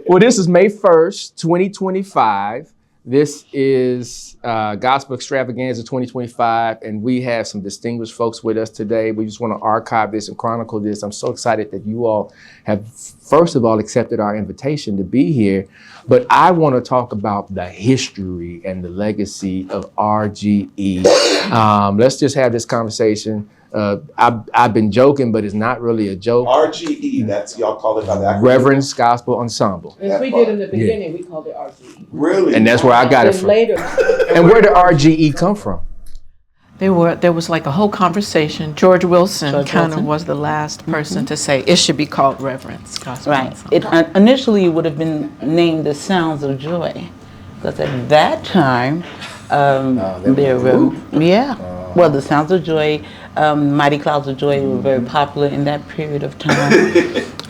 Well, this is May 1st, 2025. This is Gospel Extravaganza 2025, and we have some distinguished folks with us today. We just want to archive this and chronicle this. I'm so excited that you all have, first of all, accepted our invitation to be here. But I want to talk about the history and the legacy of RGE. Let's just have this conversation. I've been joking, but it's not really a joke. RGE, that's y'all call it by the acronym. Reverend's Gospel Ensemble. As we did in the beginning, we called it RGE. Really? And that's where I got it from. Later. And where did RGE come from? There was like a whole conversation. George Wilson kind of was the last person to say it should be called Reverend's Gospel Ensemble. It initially would have been named the Sounds of Joy, because at that time, well, the Sounds of Joy, Mighty Clouds of Joy were very popular in that period of time,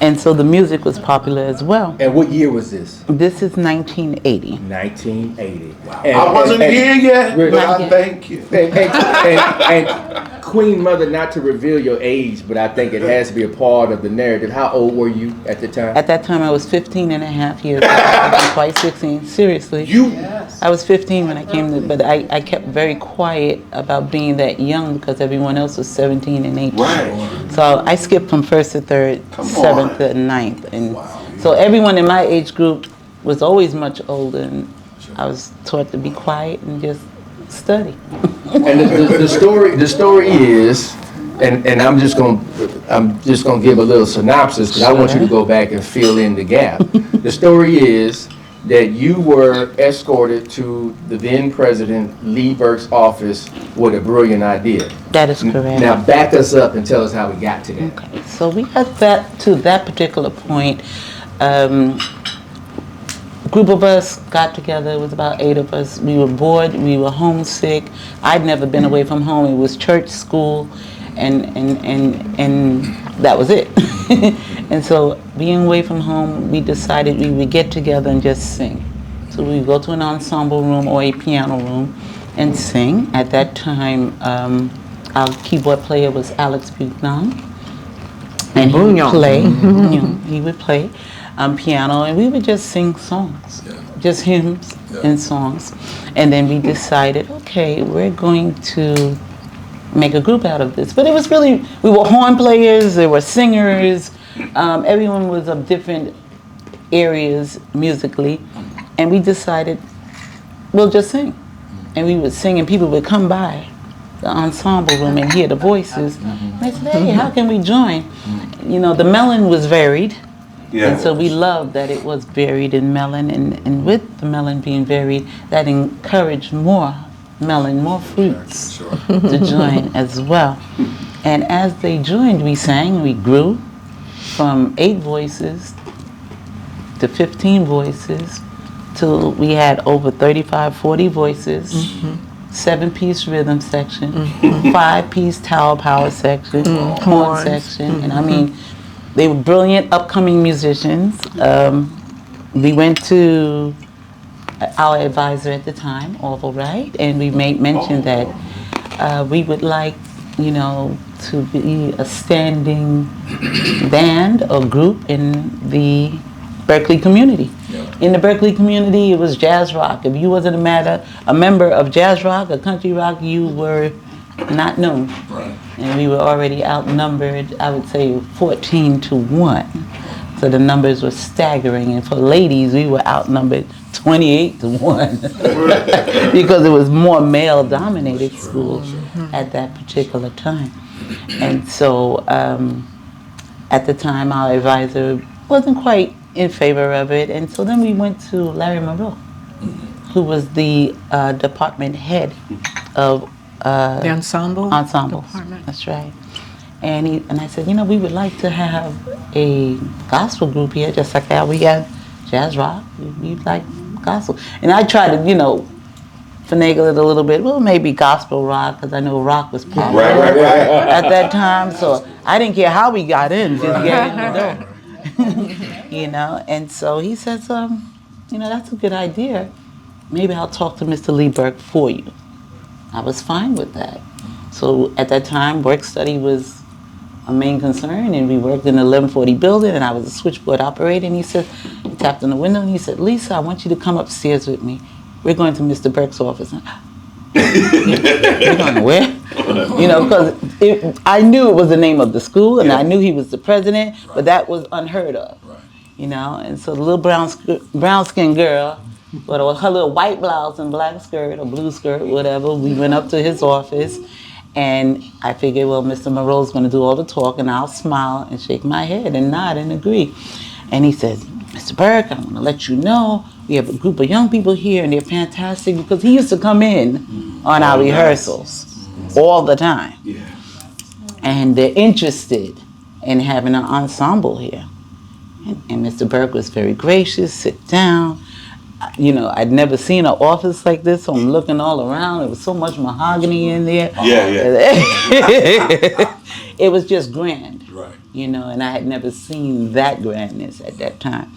and so the music was popular as well. And what year was this? This is 1980. 1980. Wow. I wasn't here yet, but I thank you. And Queen Mother, not to reveal your age, but I think it has to be a part of the narrative. How old were you at the time? At that time, I was 15 and a half years old. I wasn't quite 16, seriously. I was 15 when I came to, but I kept very quiet about being that young because everyone else was 17 and 18. Right. So I skipped from 1st to 3rd, 7th to 9th. And so everyone in my age group was always much older, and I was taught to be quiet and just study. And the story is, and I'm just gonna give a little synopsis because I want you to go back and fill in the gap. The story is that you were escorted to the then President Lee Burke's office with a brilliant idea. That is correct. Now back us up and tell us how we got to that. Okay, so we got to that particular point. A group of us got together. It was about 8 of us. We were bored. We were homesick. I'd never been away from home. It was church, school, and that was it. And so, being away from home, we decided we would get together and just sing. So we would go to an ensemble room or a piano room and sing. At that time, our keyboard player was Alex Bugnon, and he would play piano, and we would just sing songs, just hymns and songs. And then we decided, okay, we're going to make a group out of this. But it was really, we were horn players, there were singers, everyone was of different areas musically, and we decided we'll just sing. And we would sing, and people would come by the ensemble room and hear the voices. And they said, hey, how can we join? You know, the melon was varied. And so we loved that it was varied in melon, and with the melon being varied, that encouraged more melon, more fruits to join as well. And as they joined, we sang, we grew from 8 voices to 15 voices till we had over 35, 40 voices, 7-piece rhythm section, 5-piece tower power section, horn section, and I mean, they were brilliant upcoming musicians. We went to our advisor at the time, Orville Wright, and we made mention that we would like, you know, to be a standing band or group in the Berkeley community. In the Berkeley community, it was jazz rock. If you wasn't a member of jazz rock or country rock, you were not known. And we were already outnumbered, I would say 14-1. So the numbers were staggering. And for ladies, we were outnumbered 28-1 because it was more male-dominated schools at that particular time. And so at the time, our advisor wasn't quite in favor of it. And so then we went to Larry Moreau, who was the department head of the ensemble department. That's right. And I said, you know, we would like to have a gospel group here, just like how we got jazz rock. We'd like gospel. And I tried to, you know, finagle it a little bit. Well, maybe gospel rock, because I know rock was popular at that time. So I didn't care how we got in, just get in the door. You know, and so he says, you know, that's a good idea. Maybe I'll talk to Mr. Lee Burke for you. I was fine with that. So at that time, work study was a main concern, and we worked in the 1140 building, and I was a switchboard operator, and he said, tapped on the window and he said, Lisa, I want you to come upstairs with me. We're going to Mr. Burke's office. We're going to where? You know, because I knew it was the name of the school, and I knew he was the president, but that was unheard of. You know, and so the little brown-skinned girl, with her little white blouse and black skirt or blue skirt, whatever, we went up to his office, and I figured, well, Mr. Moreau's going to do all the talk, and I'll smile and shake my head and nod and agree. And he said, Mr. Burke, I want to let you know we have a group of young people here, and they're fantastic, because he used to come in on our rehearsals all the time. Yeah. And they're interested in having an ensemble here. And Mr. Burke was very gracious, sit down. You know, I'd never seen an office like this, so I'm looking all around. There was so much mahogany in there. It was just grand, you know, and I had never seen that grandness at that time.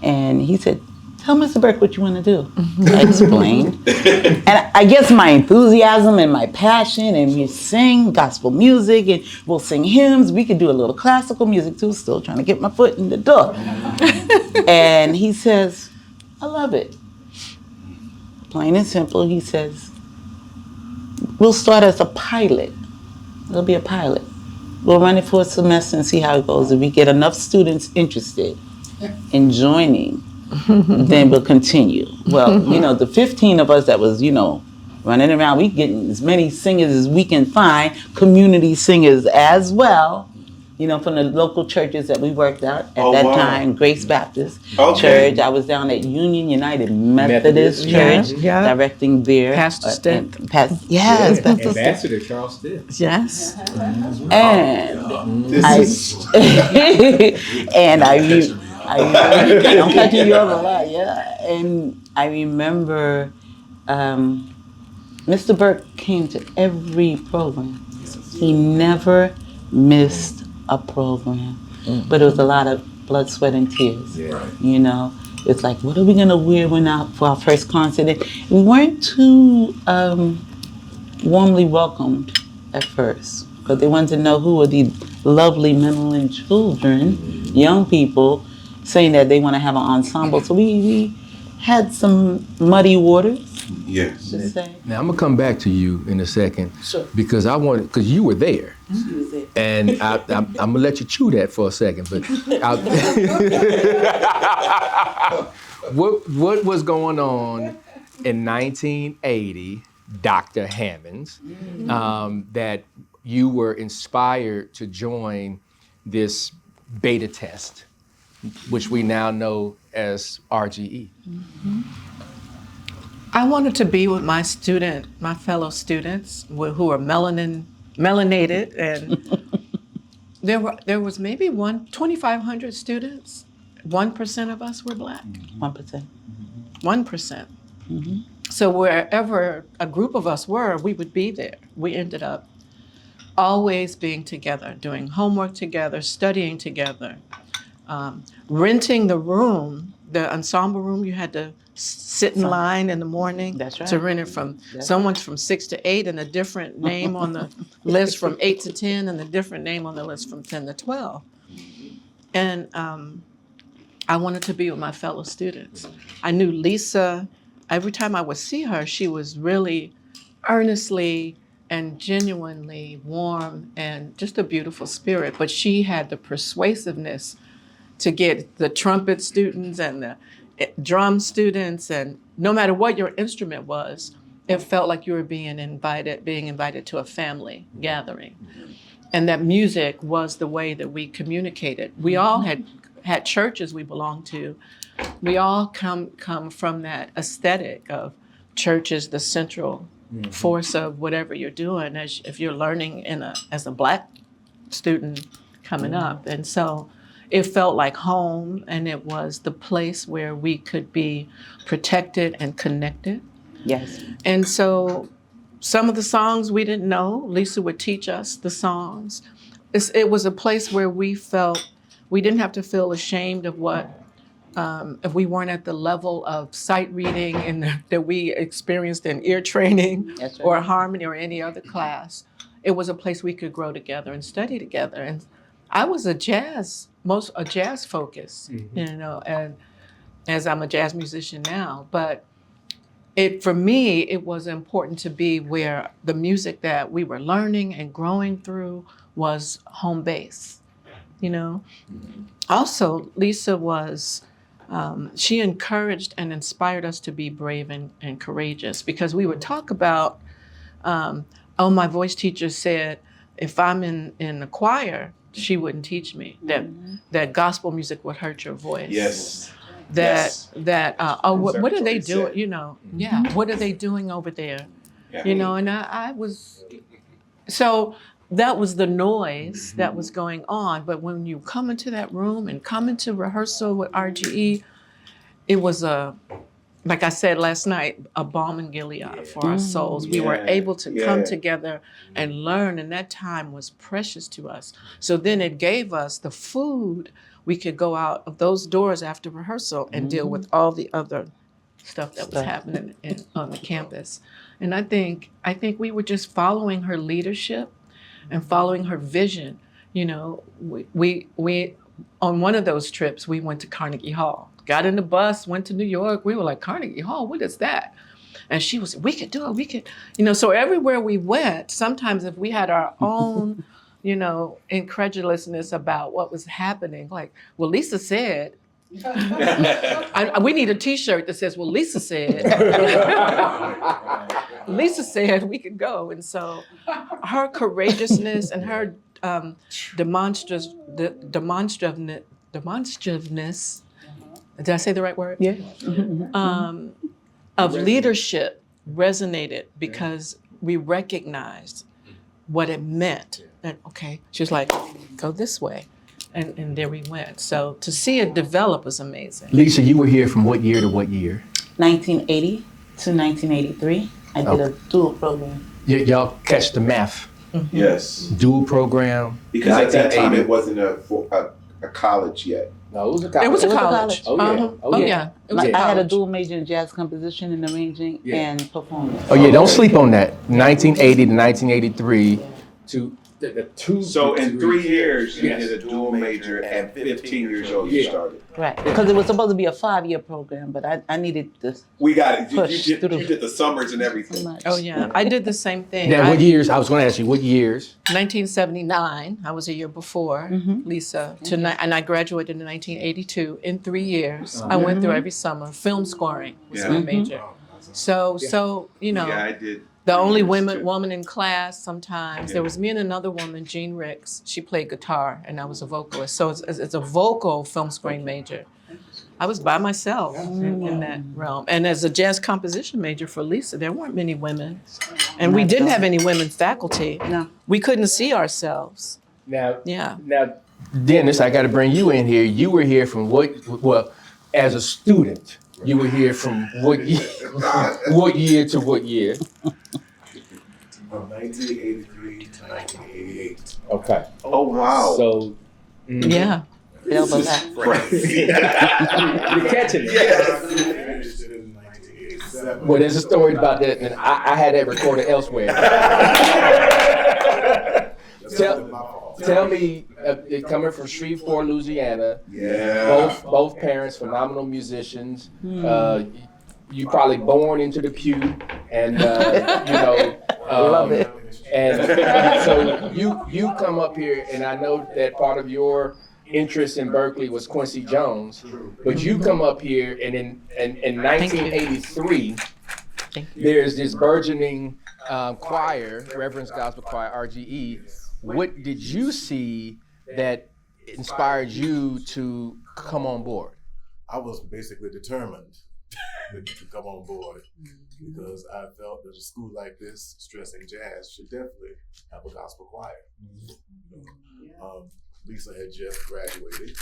And he said, tell Mr. Burke what you want to do. I explained. And I guess my enthusiasm and my passion, and we sing gospel music, and we'll sing hymns. We could do a little classical music too, still trying to get my foot in the door. And he says, I love it. Plain and simple, he says, we'll start as a pilot. It'll be a pilot. We'll run it for a semester and see how it goes. If we get enough students interested in joining, then we'll continue. Well, you know, the 15 of us that was, you know, running around, we getting as many singers as we can find, community singers as well, you know, from the local churches that we worked at that time, Grace Baptist Church. I was down at Union United Methodist Church, directing there. Pastor Stitt. Yes, Pastor Ambassador Charles Stitt. Yes. And I'm catching you up a lot, yeah. And I remember Mr. Burke came to every program. He never missed a program. But it was a lot of blood, sweat, and tears. You know, it's like, what are we gonna wear for our first concert? And we weren't too warmly welcomed at first, but they wanted to know who were these lovely men children, young people, saying that they want to have an ensemble. So we had some muddy waters. Yes. Now I'm gonna come back to you in a second, because because you were there, and I'm gonna let you chew that for a second. But what was going on in 1980, Dr. Hammonds, that you were inspired to join this beta test, which we now know as RGE? I wanted to be with my fellow students who are melanated, and there was maybe 2,500 students. 1% of us were Black. 1%. 1%. So wherever a group of us were, we would be there. We ended up always being together, doing homework together, studying together, renting the room, the ensemble room. You had to sit in line in the morning to rent it from someone's from 6 to 8, and a different name on the list from 8 to 10, and a different name on the list from 10 to 12. And I wanted to be with my fellow students. I knew Lisa. Every time I would see her, she was really earnestly and genuinely warm and just a beautiful spirit. But she had the persuasiveness to get the trumpet students and the drum students, and no matter what your instrument was, it felt like you were being invited to a family gathering. And that music was the way that we communicated. We all had churches we belonged to. We all come from that aesthetic of church is the central force of whatever you're doing if you're learning as a Black student coming up. And so it felt like home, and it was the place where we could be protected and connected. Yes. And so some of the songs we didn't know, Lisa would teach us the songs. It was a place where we felt we didn't have to feel ashamed of if we weren't at the level of sight reading that we experienced in ear training or harmony or any other class. It was a place we could grow together and study together. And I was a jazz focus, you know, and as I'm a jazz musician now. But for me, it was important to be where the music that we were learning and growing through was home base, you know? Also, Lisa was, she encouraged and inspired us to be brave and courageous, because we would talk about, my voice teacher said, if I'm in the choir, she wouldn't teach me that gospel music would hurt your voice. Yes. What are they Exactly. doing? You know, what are they doing over there? Yeah. You know, and I was, so that was the noise that was going on. But when you come into that room and come into rehearsal with RGE, it was like I said last night, a balm in Gilead for our souls. We were able to come together and learn, and that time was precious to us. So then it gave us the food. We could go out of those doors after rehearsal and deal with all the other stuff that was happening on the campus. And I think we were just following her leadership and following her vision. You know, we on one of those trips, we went to Carnegie Hall, got in the bus, went to New York. We were like, Carnegie Hall, what is that? And she was, we could do it, we could, you know, so everywhere we went, sometimes if we had our own, you know, incredulousness about what was happening, like, well, Lisa said, we need a t-shirt that says, well, Lisa said, Lisa said we could go. And so her courageousness and her demonstrativeness, did I say the right word? Yeah. Of leadership resonated because we recognized what it meant. That, okay, she was like, go this way. And there we went. So to see it develop was amazing. Lisa, you were here from what year to what year? 1980 to 1983. I did a dual program. Y'all catch the math. Yes. Dual program. Because at that time 1980. it wasn't a college yet. No, it was a college. It was a college. Oh, yeah. Oh, yeah. It was a I had a college. dual major in jazz composition and arranging and performance. Oh yeah, don't sleep on that. 1980 to 1983 to the two. So in 3 years, you Yes. did a dual major, and 15 years old you Yeah. started. Right, because it was supposed to be a 5-year program, but I needed this We got it. You Push did through. you did the summers and so everything. much. Oh, yeah. I did the same thing. Now, what years? I was going to ask you what years. 1979, I was a year before Lisa, and I graduated in 1982 in 3 years. I went through every summer. Film scoring was my major. So you know, Yeah, I did. the only 3 years too. woman in class sometimes. There was me and another woman, Jean Ricks. She played guitar, and I was a vocalist. So it's a vocal film scoring major. I was by myself in that realm. And as a jazz composition major for Lisa, there weren't many women. And we didn't have any women faculty. No. We couldn't see ourselves. Now, Yeah. Dennis, I got to bring you in here. You were here from well, as a student, you were here from what year, what year to what year? From 1983 to 1988. Okay. Oh wow. So Yeah. It overlapped. you're catching it. I finished it in 1987. Well, there's a story about that, and I had that recorded elsewhere. That's Tell- my fault. Tell me, coming from Shreveport, Louisiana, Yeah. both parents, phenomenal musicians. You probably born into the pew, and you know. Love it. And so you come up here, and I know that part of your interest in Berkeley was Quincy Jones, but you come up here, and in 1983, there's this burgeoning choir, Reverend's Gospel Choir, RGE. What did you see that inspired you to come on board? I was basically determined to come on board because I felt that a school like this, stressing jazz, should definitely have a gospel choir. Lisa had just graduated.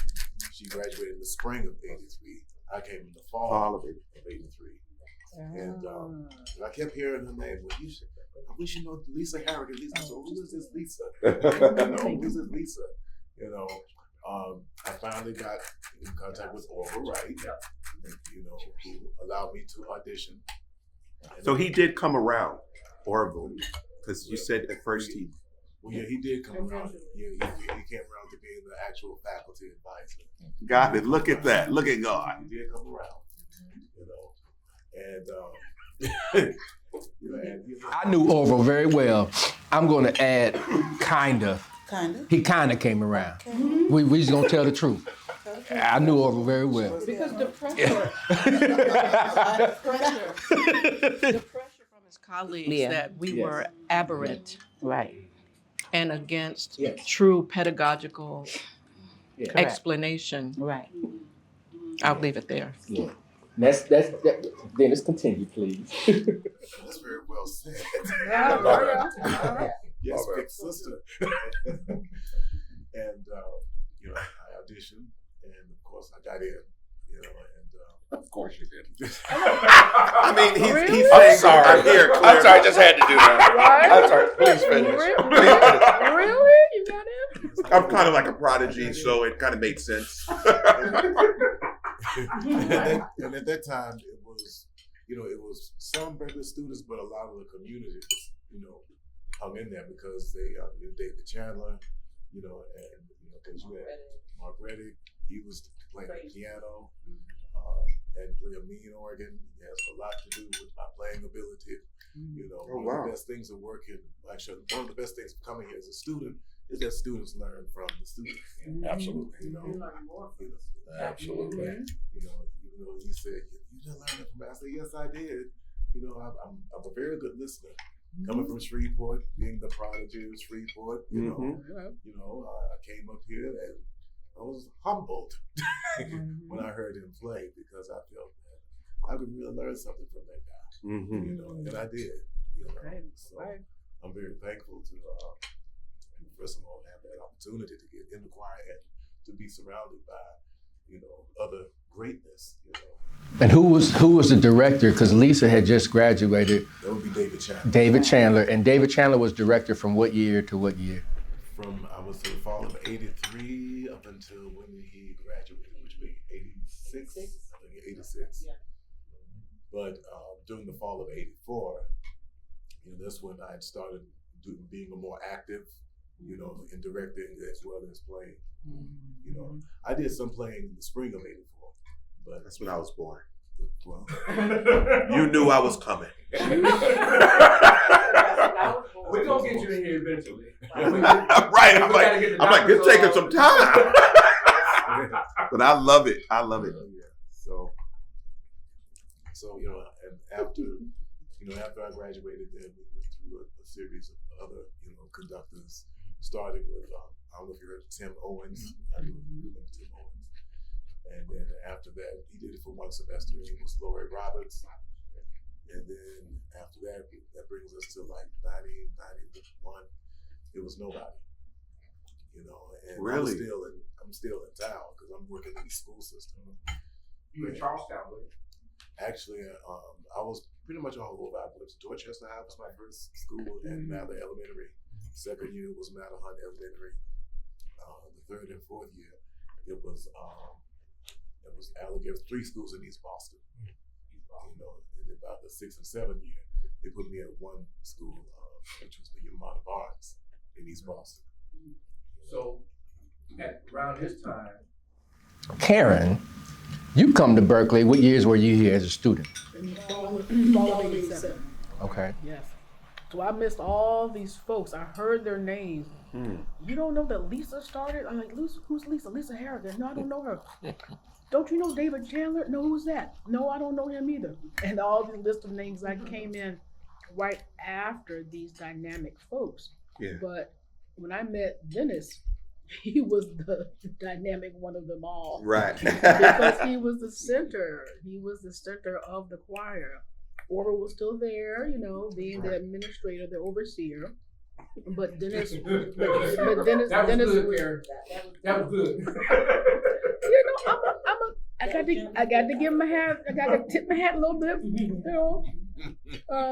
She graduated in the spring of '83. I came in the fall of '83. And I kept hearing her name. Well, I wish you know Lisa Harrigan. Lisa, so who is this Lisa? Who is this Lisa? You know, I finally got in contact with Orville Wright, you know, who allowed me to audition. So he did come around, Orville, because you said at first he Well, yeah, he did come around. Yeah, he came around to being the actual faculty advisor. Got it. Look at that. Look at God. He did come around, and I knew Orville very well. I'm going to add kinda. Kinda. He kinda came around. We just gonna tell the truth. I knew Orville very well. Because the pressure, the pressure from his colleagues that we were aberrant Right. and against Yes. true pedagogical Yeah. explanation. Right. I'll leave it there. Yeah. That's Dennis, continue, please. that's very well said. Yes, big sister. And I auditioned, and of course I got in. And Of course you did. I mean, he's I'm saying, sorry. I'm here. I'm sorry. I just had to do that. I'm sorry. Please finish. Please finish. Really? You got it? I'm kind of like a prodigy, so it kind of made sense. and at that time, it was some regular students, but a lot of the community was, hung in there because they knew David Chandler, and because you had Mark Reddick, he was playing the piano and play a mean organ. He has a lot to do with my playing ability. One of the best things of working, actually, one of the best things of coming here as a student is that students learn from the students. Absolutely. Absolutely. Even though he said, "You didn't learn it from me," I said, "Yes, I did." I'm a very good listener. Coming from Shreveport, being the prodigy of Shreveport, I came up here and I was humbled when I heard him play because I felt that I could really learn something from that guy. And I did. So I'm very thankful to first of all have that opportunity to get in the choir and to be surrounded by other greatness. And who was the director? Because Lisa had just graduated. That would be David Chandler. David Chandler, and David Chandler was director from what year to what year? I was in the fall of '83 up until when he graduated, which would be '86. I think '86. Yeah. But during the fall of '84, that's when I had started being more active, in directing as well as playing. I did some playing in the spring of '84, but That's when I was born. Well, You knew I was coming. We're gonna get you in here eventually. Right. I'm like, it's taking some time. But I love it. I love it. So and after I graduated, then we went through a series of other conductors, starting with I don't know if you heard of Tim Owens. I know you remember Tim Owens. And then after that, he did it for one semester. It was Lori Roberts. And then after that brings us to like 90, 91. It was nobody. And Really? I'm still in town because I'm working in the school system. You in Charlestown, right? Actually, I was pretty much all over. I went to Dorchester High, was my first school, and Mather Elementary. Second year was Mather Hunt Elementary. The third and fourth year, it was Alligator, 3 schools in East Boston. And about the 6th and 7th year, they put me at one school, which was the Yamada Barnes in East Boston. So, at around this time, Karen, you come to Berkeley. What years were you here as a student? Fall of '87. Okay. Yes. So I missed all these folks. I heard their names. You don't know that Lisa started? I'm like, who's Lisa? Lisa Harrigan. No, I don't know her. Don't you know David Chandler? No, who's that? No, I don't know him either. And all these list of names, I came in right after these dynamic folks. Yeah. But when I met Dennis, he was the dynamic one of them all. Right. Because he was the center. He was the center of the choir. Orville was still there, being the administrator, the overseer. But Dennis, Dennis was good. I got to give my hat. I got to tip my hat a little bit,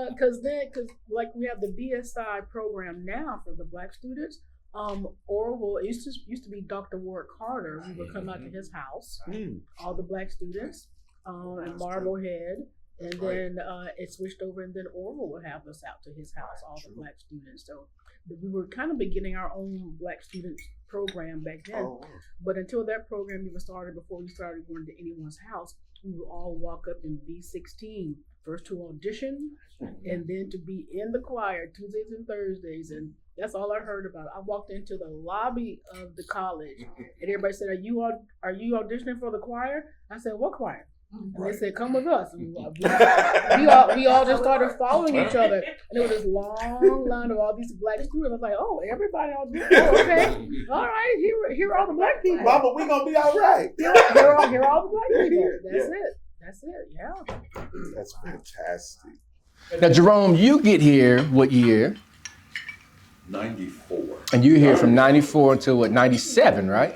because like we have the BSI program now for the Black students. Orville, it used to be Dr. Ward Carter. We would come out to his house, all the Black students, and Marblehead. And then it switched over, and then Oral would have us out to his house, all the Black students. So we were kind of beginning our own Black student program back then. Oh, wow. But until that program even started, before we started going to anyone's house, we would all walk up in B16, first to audition, and then to be in the choir Tuesdays and Thursdays. And that's all I heard about. I walked into the lobby of the college, and everybody said, "Are you auditioning for the choir?" I said, "What choir?" And they said, "Come with us." And we all just started following each other. And there was this long line of all these Black students. I was like, "Oh, everybody auditioned. Oh, okay. All right, here are all the Black people. Mama, we gonna be all right. Here are all the Black people." That's it. Yeah. That's fantastic. Now, Jerome, you get here what year? 94. And you're here from 94 until what, 97, right?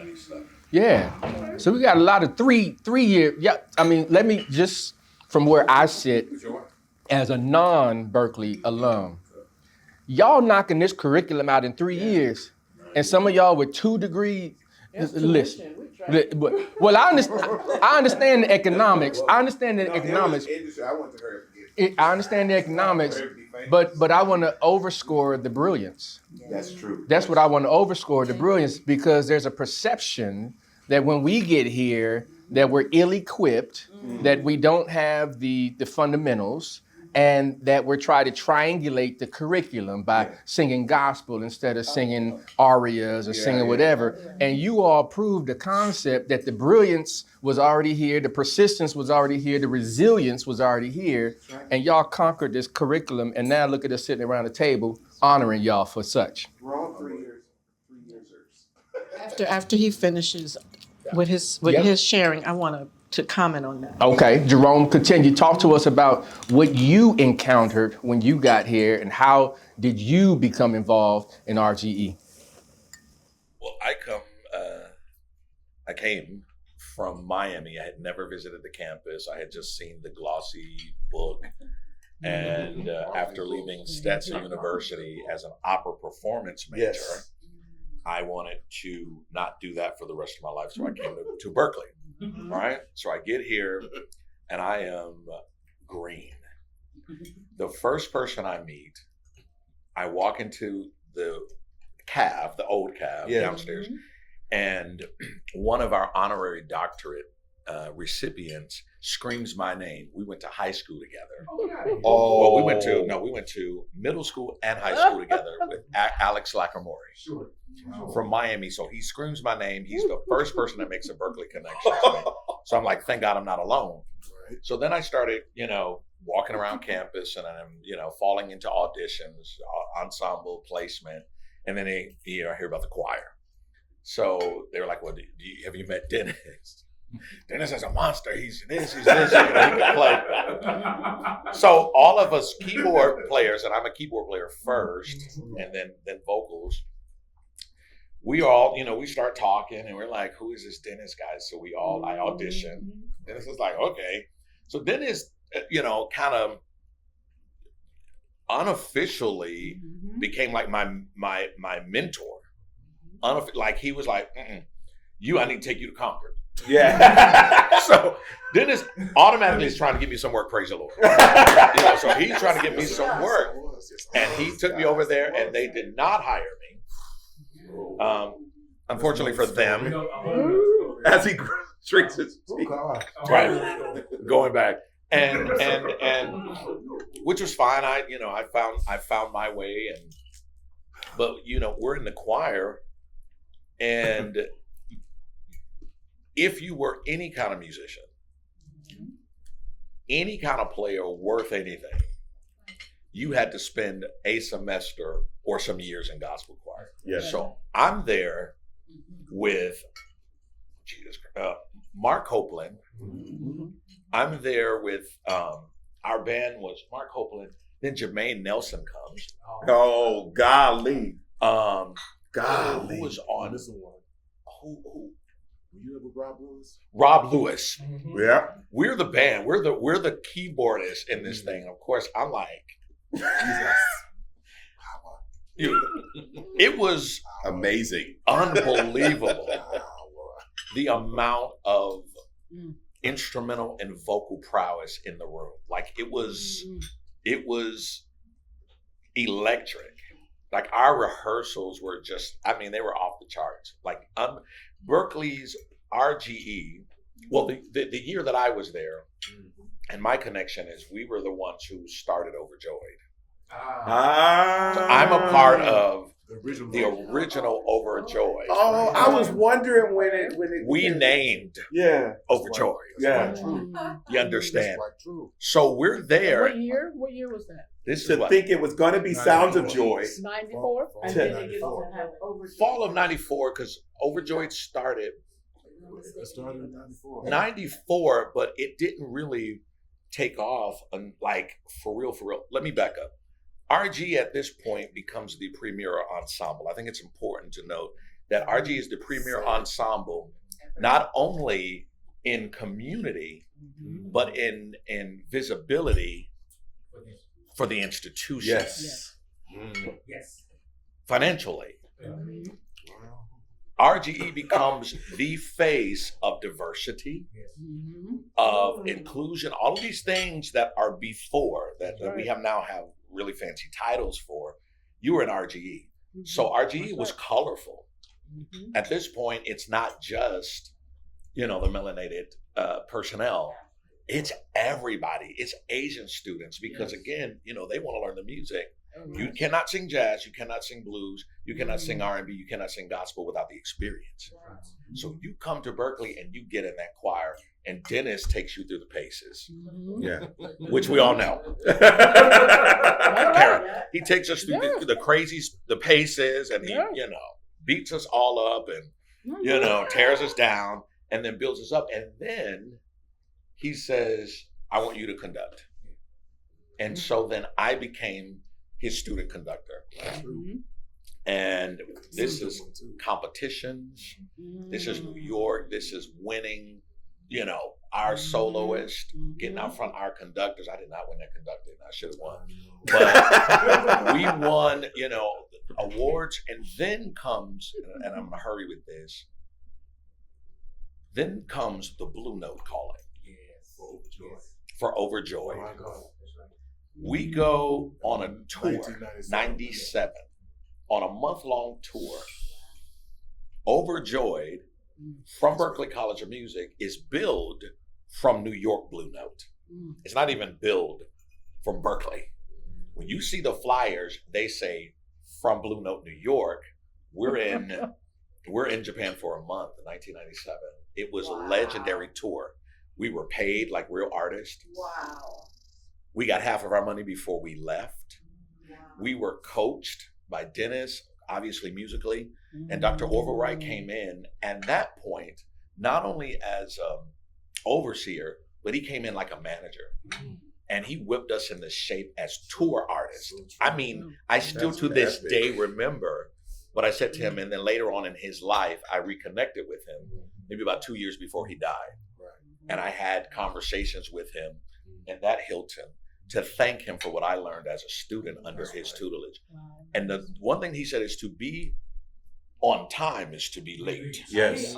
Yeah. So we got a lot of three year. Yeah. I mean, let me just, from where I sit as a non-Berkeley alum, y'all knocking this curriculum out in 3 years. And some of y'all with 2 degrees. Listen. Well, I understand the economics. I understand the economics. I went to her. I understand the economics, but I want to overscore the brilliance. That's true. That's what I want to overscore, the brilliance, because there's a perception that when we get here that we're ill-equipped, that we don't have the fundamentals, and that we're trying to triangulate the curriculum by singing gospel instead of singing arias or singing whatever. And you all proved the concept that the brilliance was already here, the persistence was already here, the resilience was already here, and y'all conquered this curriculum, and now look at us sitting around the table honoring y'all for such. We're all 3 years. 3 years. After he finishes with his sharing, I want to comment on that. Okay, Jerome, continue. Talk to us about what you encountered when you got here, and how did you become involved in RGE? Well, I came from Miami. I had never visited the campus. I had just seen the glossy book. And after leaving Stetson University as an opera performance major, I wanted to not do that for the rest of my life. So I came to Berkeley, right? So I get here and I am green. The first person I meet, I walk into the cave, the old cave downstairs, and one of our honorary doctorate recipients screams my name. We went to high school together. Well, we went to middle school and high school together with Alex Lacramore from Miami. So he screams my name. He's the first person that makes a Berkeley connection to me. So I'm like, thank God I'm not alone. So then I started, walking around campus, and I'm, falling into auditions, ensemble placement, and then I hear about the choir. So they were like, well, have you met Dennis? Dennis is a monster. He's this, he can play. So all of us keyboard players, and I'm a keyboard player first, and then vocals. We all, we start talking, and we're like, who is this Dennis guy? So I auditioned. Dennis was like, okay. So Dennis, kind of unofficially became like my mentor. Like he was like, I need to take you to Concord. Yeah. So Dennis automatically is trying to give me some work, praise the Lord. So he's trying to give me some work. And he took me over there, and they did not hire me. Unfortunately for them, as he drinks his tea. Right. Going back. And which was fine. I found my way, but we're in the choir, and if you were any kind of musician, any kind of player worth anything, you had to spend a semester or some years in gospel choir. Yes. So I'm there with Mark Copeland. I'm there with our band was Mark Copeland. Then Jermaine Nelson comes. Oh, golly. Golly. Who was on? Who? Were you ever Rob Lewis? Rob Lewis. Yeah. We're the band. We're the keyboardists in this thing. Of course, I'm like, it was amazing, unbelievable. The amount of instrumental and vocal prowess in the room. Like it was electric. Like our rehearsals were just, I mean, they were off the charts. Like Berkeley's RGE, well, the year that I was there, and my connection is we were the ones who started Overjoyed. So I'm a part of the original Overjoyed. Oh, I was wondering when it We named Overjoyed. Yeah. You understand? That's quite true. So we're there. What year? What year was that? This is To what, think it was going to be Sounds of Joy. 94. Fall And of then it 94. gets to have Overjoyed. fall of 94, because Overjoyed started It started in 94. 94, but it didn't really take off like for real. Let me back up. RG at this point becomes the premier ensemble. I think it's important to note that RG is the premier ensemble, not only in community, but in visibility for the institution. Yes. Financially. RGE becomes the face of diversity, of inclusion, all of these things that are before that we have now have really fancy titles for. You were in RGE. So RGE was colorful. At this point, it's not just, the melanated personnel. It's everybody. It's Asian students because again, they want to learn the music. You cannot sing jazz, you cannot sing blues, you cannot sing R&B, you cannot sing gospel without the experience. So you come to Berkeley and you get in that choir, and Dennis takes you through the paces, Yeah. which we all know. Karen, he takes us through the crazies, the paces, and he, beats us all up and, tears us down and then builds us up. And then he says, I want you to conduct. And so then I became his student conductor. And this is competitions. This is New York. This is winning, our soloist, getting out front our conductors. I did not win that conductor. I should have won. But we won, awards. And then comes, and I'm going to hurry with this, then comes the Blue Note calling for Overjoyed. Oh my God. We go on a tour, 1997. 97, on a month-long tour. Overjoyed from Berklee College of Music is billed from New York Blue Note. It's not even billed from Berkeley. When you see the flyers, they say from Blue Note, New York. We're in Japan for a month in 1997. It was a legendary tour. We were paid like real artists. Wow. We got half of our money before we left. Wow. We were coached by Dennis, obviously musically, and Dr. Orville Wright came in. And that point, not only as overseer, but he came in like a manager. And he whipped us into shape as tour artists. I mean, I still to this day remember what I said to him. And then later on in his life, I reconnected with him, maybe about 2 years before he died. And I had conversations with him and that Hilton to thank him for what I learned as a student under his tutelage. And the one thing he said is to be on time is to be late. Yes.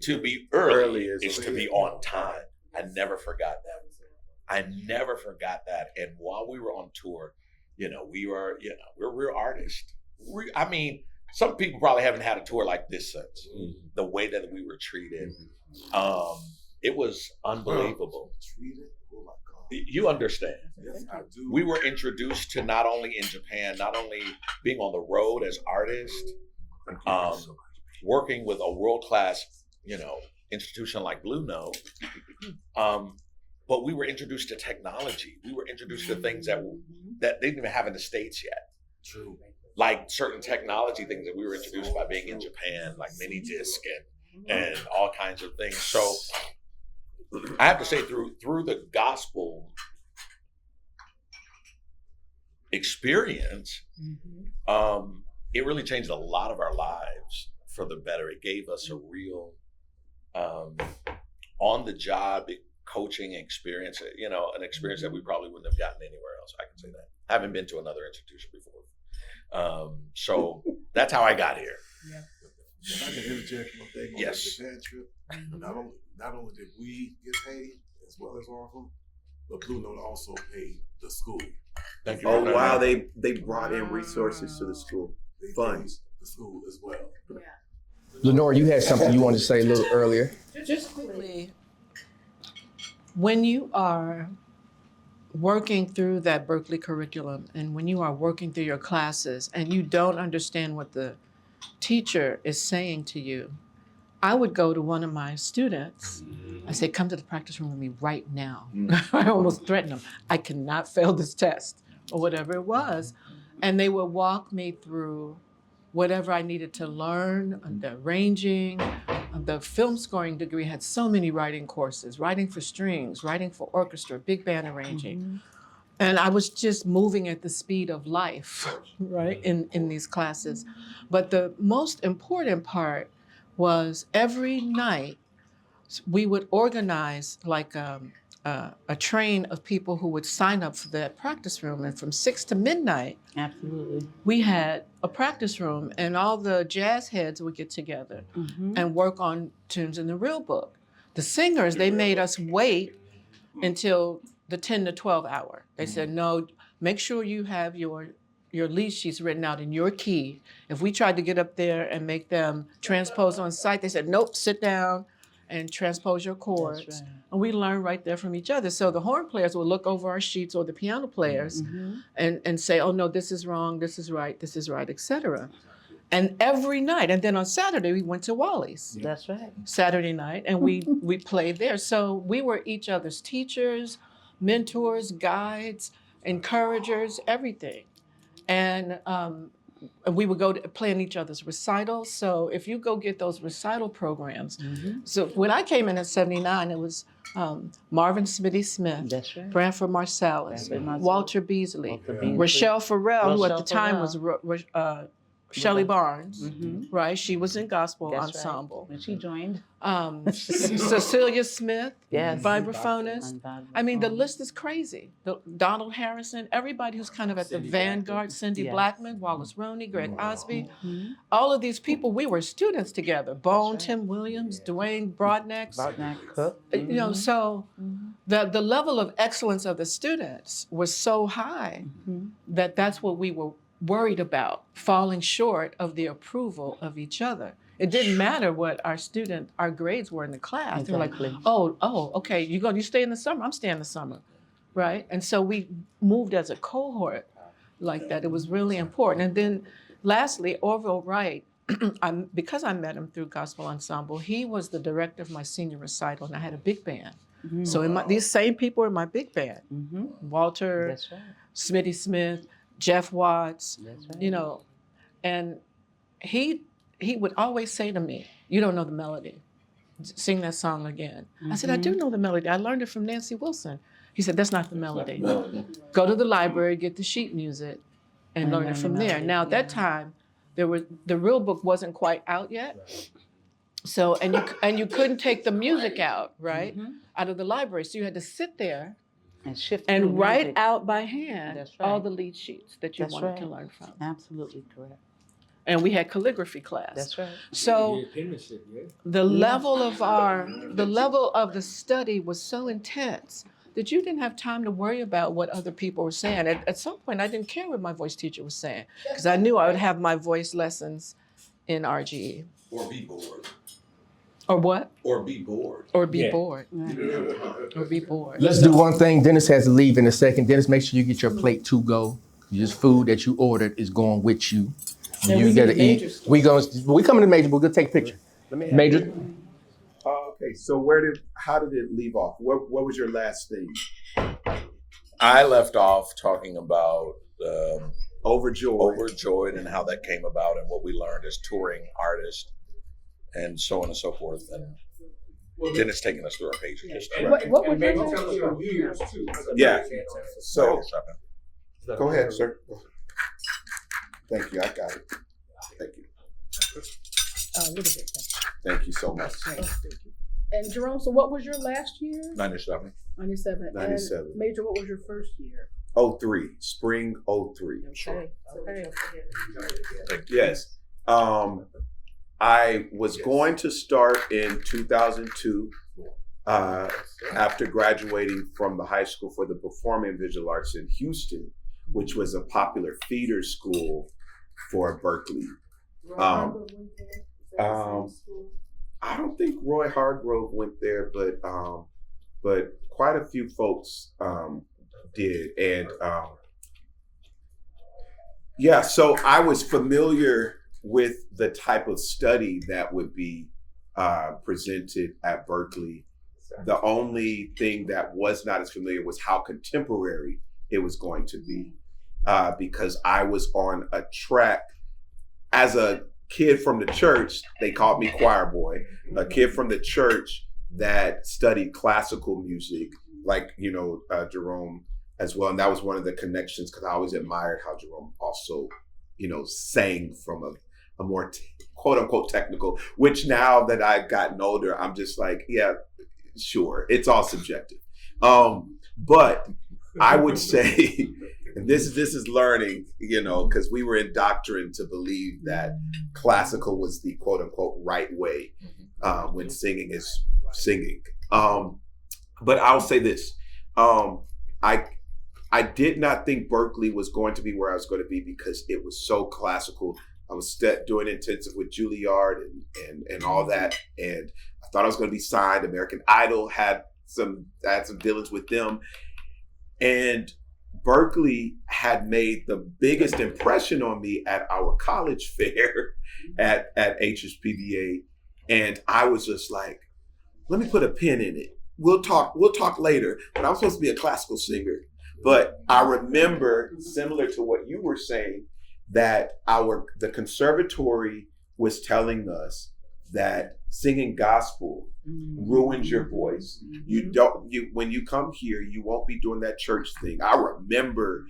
To be early is to be on time. I never forgot that. And while we were on tour, we're real artists. Some people probably haven't had a tour like this since. The way that we were treated. It was unbelievable. Treated? Oh my God. You understand. Yes, I do. We were introduced to not only in Japan, not only being on the road as artists, working with a world-class, institution like Blue Note, but we were introduced to technology. We were introduced to things that they didn't even have in the States yet. True. Like certain technology things that we were introduced by being in Japan, like mini disc and all kinds of things. So I have to say through the gospel experience, it really changed a lot of our lives for the better. It gave us a real on-the-job coaching experience, an experience that we probably wouldn't have gotten anywhere else. I can say that. I haven't been to another institution before. So that's how I got here. If I can interject one thing on Yes. the Japan trip, not only did we get paid as well as Orphan, but Blue Note also paid the school. Thank you. Oh wow, they brought in resources to the school, They funds. paid the school as well. Lenore, you had something you wanted to say a little earlier. Just quickly, when you are working through that Berkeley curriculum and when you are working through your classes and you don't understand what the teacher is saying to you, I would go to one of my students. I say, come to the practice room with me right now. I almost threatened them. I cannot fail this test or whatever it was. And they would walk me through whatever I needed to learn, the arranging. The film scoring degree had so many writing courses, writing for strings, writing for orchestra, big band arranging. And I was just moving at the speed of life, right, in these classes. But the most important part was every night we would organize like a train of people who would sign up for that practice room. And from 6 to midnight, Absolutely. we had a practice room and all the jazz heads would get together and work on tunes in the real book. The singers, they made us wait until the 10 to 12 hour. They said, no, make sure you have your lead sheets written out in your key. If we tried to get up there and make them transpose on site, they said, nope, sit down and transpose your chords. That's right. And we learned right there from each other. So the horn players would look over our sheets or the piano players and say, oh no, this is wrong, this is right, etc. And every night, and then on Saturday, we went to Wally's. That's right. Saturday night, and we played there. So we were each other's teachers, mentors, guides, encouragers, everything. And we would go to play in each other's recitals. So if you go get those recital programs, so when I came in at 79, it was Marvin Smitty Smith, That's right. Branford Marsalis, Branford Marsalis, Walter Beasley, Walter Beasley. Rochelle Farrell, who at the Rochelle time was Shelley Barnes, right? She was in gospel That's right. ensemble. When she joined. Cecilia Smith, Yes. vibraphonist. I mean, the list is crazy. Donald Harrison, everybody who's kind of at the vanguard, Cindy Yes. Blackman, Wallace Roney, Greg Osby, all of these people, we were students together. Bone, Tim Williams, Dwayne Broadnax. Cook. You know, so the level of excellence of the students was so high that that's what we were worried about, falling short of the approval of each other. It didn't matter what our grades were in the class. They were like, Exactly. oh, okay, you stay in the summer? I'm staying in the summer, right? And so we moved as a cohort like that. It was really important. And then lastly, Orville Wright, because I met him through Gospel Ensemble, he was the director of my senior recital, and I had a big band. So these same people were in my big band. Walter, That's right. Smitty Smith, Jeff Watts, That's right. you know, and he would always say to me, you don't know the melody. Sing that song again. I said, I do know the melody. I learned it from Nancy Wilson. He said, that's not the melody. Go to the library, get the sheet music, and learn it from there. Now, at that time, the real book wasn't quite out yet. So, and you couldn't take the music out, right? Out of the library. So you had to sit there And shift and through write music. out by hand That's all right. the lead sheets that you That's wanted right. to learn from. Absolutely correct. And we had calligraphy class. That's right. So the level of the study was so intense that you didn't have time to worry about what other people were saying. At some point, I didn't care what my voice teacher was saying because I knew I would have my voice lessons in RGE. Or be bored. Or what? Or be bored. Or be bored. Or be bored. Let's do one thing. Dennis has to leave in a second. Dennis, make sure you get your plate to go. Just food that you ordered is going with you. And You we gotta need Majors. eat. We coming to Major. We're gonna take a picture. Major. Okay, so how did it leave off? What was your last stage? I left off talking about Overjoyed. and how that came about and what we learned as touring artists and so on and so forth. And Dennis taking us through our page. What would you last? Yeah. So go ahead, sir. Thank you. I got it. Thank you. A little bit. Thank you so much. And Jerome, so what was your last year? 97. 97. 97. And Major, what was your first year? 03, spring 03. Okay. Okay. Yes. I was going to start in 2002 after graduating from the high school for the Performing and Visual Arts in Houston, which was a popular feeder school for Berkeley. I don't think Roy Hargrove went there, but quite a few folks did. And so I was familiar with the type of study that would be presented at Berkeley. The only thing that was not as familiar was how contemporary it was going to be, because I was on a track as a kid from the church. They called me choir boy, a kid from the church that studied classical music, like, Jerome as well. And that was one of the connections, because I always admired how Jerome also, sang from a more quote unquote technical, which now that I've gotten older, I'm just like, yeah, sure, it's all subjective. But I would say, and this is learning, because we were indoctrined to believe that classical was the quote unquote right way when singing is singing. But I'll say this, I did not think Berkeley was going to be where I was going to be because it was so classical. I was doing intensive with Juilliard and all that, and I thought I was going to be signed. American Idol had some dealings with them, and Berkeley had made the biggest impression on me at our college fair at HSPBA, and I was just like, let me put a pin in it. We'll talk later. But I'm supposed to be a classical singer. But I remember, similar to what you were saying, that the conservatory was telling us that singing gospel ruins your voice. When you come here, you won't be doing that church thing. I remember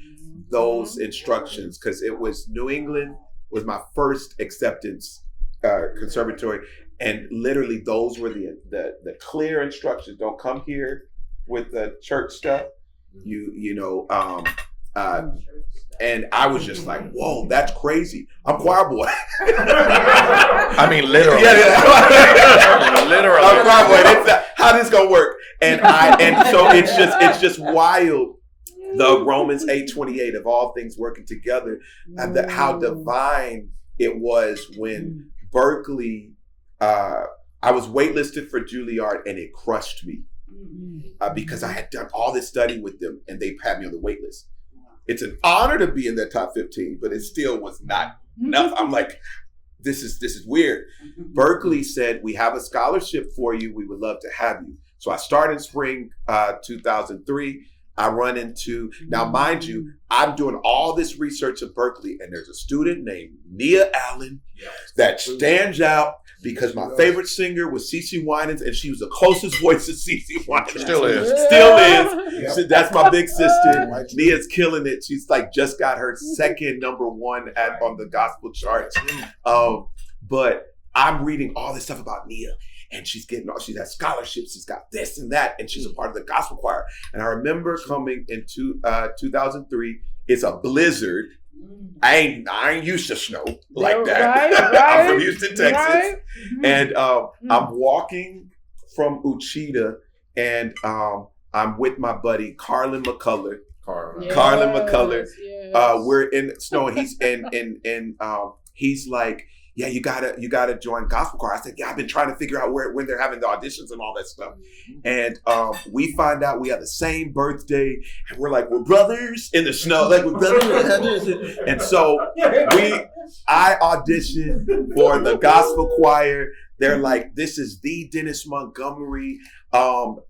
those instructions, because it was New England was my first acceptance conservatory, and literally those were the clear instructions. Don't come here with the church stuff. And I was just like, whoa, that's crazy. I'm choir boy. I mean, literally. Yeah. Literally. I'm choir boy. How this gonna work? And so it's just wild. The Romans 8:28 of all things working together, and how divine it was when Berkeley. I was waitlisted for Juilliard, and it crushed me because I had done all this study with them, and they had me on the wait list. It's an honor to be in their top 15, but it still was not enough. I'm like, this is weird. Berkeley said, we have a scholarship for you. We would love to have you. So I started in spring 2003. I run into, now mind you, I'm doing all this research at Berkeley, and there's a student named Nia Allen that stands out because my favorite singer was CeCe Winans, and she was the closest voice to CeCe Winans. Still is. Yeah. So that's my big sister. Nia's killing it. She's like just got her second number one on the gospel charts. But I'm reading all this stuff about Nia. And she's has scholarships, she's got this and that, and she's a part of the gospel choir. And I remember coming into 2003, it's a blizzard. I ain't used to snow like that. Right. I'm from Houston, Texas. Right. And I'm walking from Uchida, and I'm with my buddy, Carlin McCullough. Carlin McCullough. Yes. We're in snow, and he's like, yeah, you gotta join gospel choir. I said, yeah, I've been trying to figure out when they're having the auditions and all that stuff. And we find out we have the same birthday, and we're brothers in the snow, like we're brothers. And so I auditioned for the gospel choir. They're like, this is the Dennis Montgomery.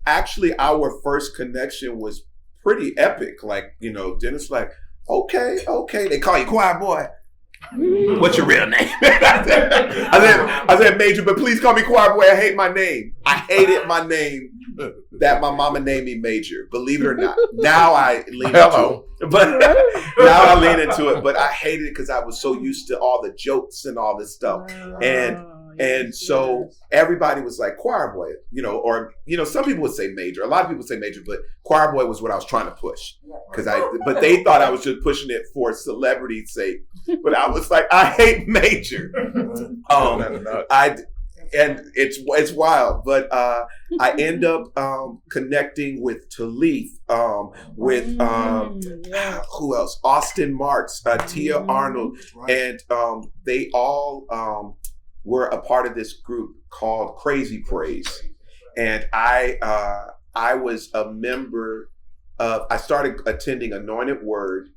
Actually, our first connection was pretty epic. Dennis like, okay. They call you choir boy. What's your real name? I said Major, but please call me choir boy. I hate my name. I hated my name that my mama named me Major. Believe it or not. Now I lean into it. But I hated it because I was so used to all the jokes and all this stuff. And And so everybody was like choir boy, or some people would say major. A lot of people say major, but choir boy was what I was trying to push but they thought I was just pushing it for celebrity's sake. But I was like, I hate major. And it's wild, but I end up connecting with Talif, with who else? Austin Marks, Tia Arnold, and they all were a part of this group called Crazy Praise, and I was a member of. I started attending Anointed Word.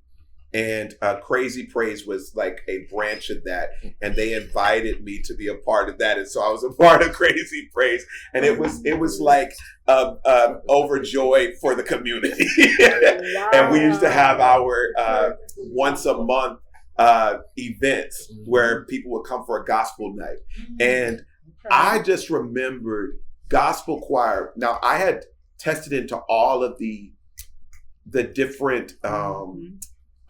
And Crazy Praise was like a branch of that, and they invited me to be a part of that, and so I was a part of Crazy Praise, and it was like overjoyed for the community. And we used to have our once a month events where people would come for a gospel night, and I just remembered gospel choir. Now I had tested into all of the different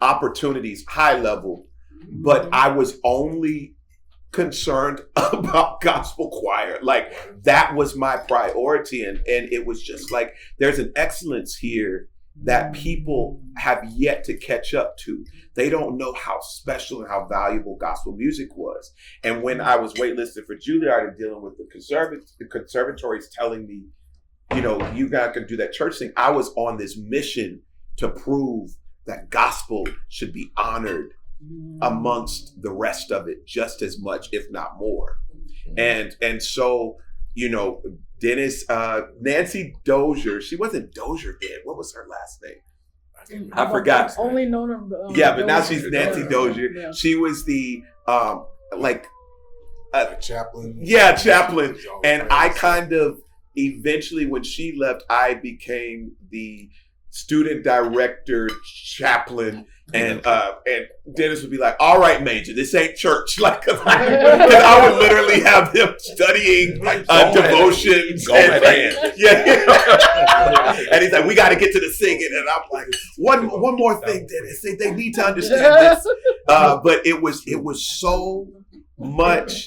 opportunities, high level, but I was only concerned about gospel choir. Like that was my priority, and it was just like there's an excellence here that people have yet to catch up to. They don't know how special and how valuable gospel music was. And when I was waitlisted for Juilliard and dealing with the conservatories telling me, you guys can do that church thing, I was on this mission to prove that gospel should be honored amongst the rest of it just as much, if not more. And so, Dennis, Nancy Dozier, she wasn't Dozier then. What was her last name? I forgot. I've only known her. But now she's Nancy Dozier. Yeah. She was the chaplain. Yeah, chaplain. And I kind of eventually, when she left, I became the student director, chaplain, and Dennis would be like, "All right, Major, this ain't church." Like, cause I would literally have them studying devotions. And he's like, "We got to get to the singing," and I'm like, "One more thing, Dennis. They need to understand this." But it was so much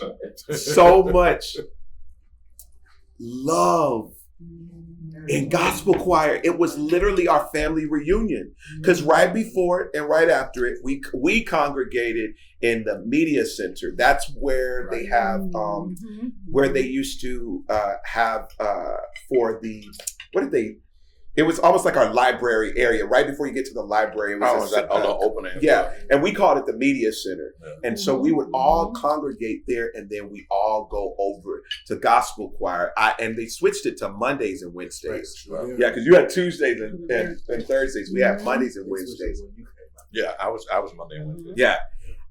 love. In gospel choir, it was literally our family reunion, because right before it and right after it, we congregated in the media center. That's where they have where they used to have for the it was almost like our library area. Right before you get to the library, it was that opening. Yeah, and we called it the media center. Yeah. And so we would all congregate there, and then we all go over to gospel choir. And they switched it to Mondays and Wednesdays. Right. Yeah, because you had Tuesdays and Thursdays. We had Mondays and Wednesdays. Yeah, I was Monday and Wednesday. Yeah.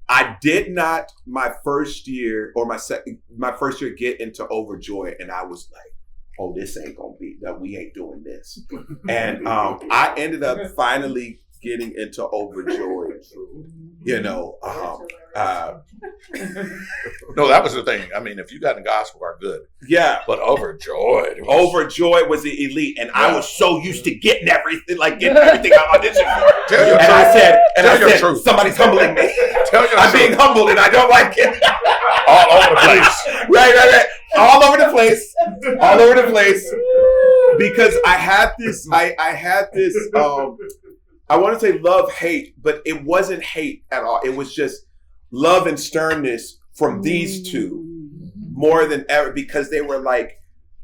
I did not my first year get into Overjoy, and I was like, oh, this ain't gonna be that. We ain't doing this. And I ended up finally getting into Overjoyed. No, that was the thing. I mean, if you got in gospel, are good. Yeah, but Overjoyed was the elite, and I was so used to getting everything I auditioned for. Tell your truth. I said, somebody's humbling me. I'm being humbled, and I don't like it. All over the place. Right. All over the place. Because I had this. I want to say love, hate, but it wasn't hate at all. It was just love and sternness from these two more than ever, because they were like,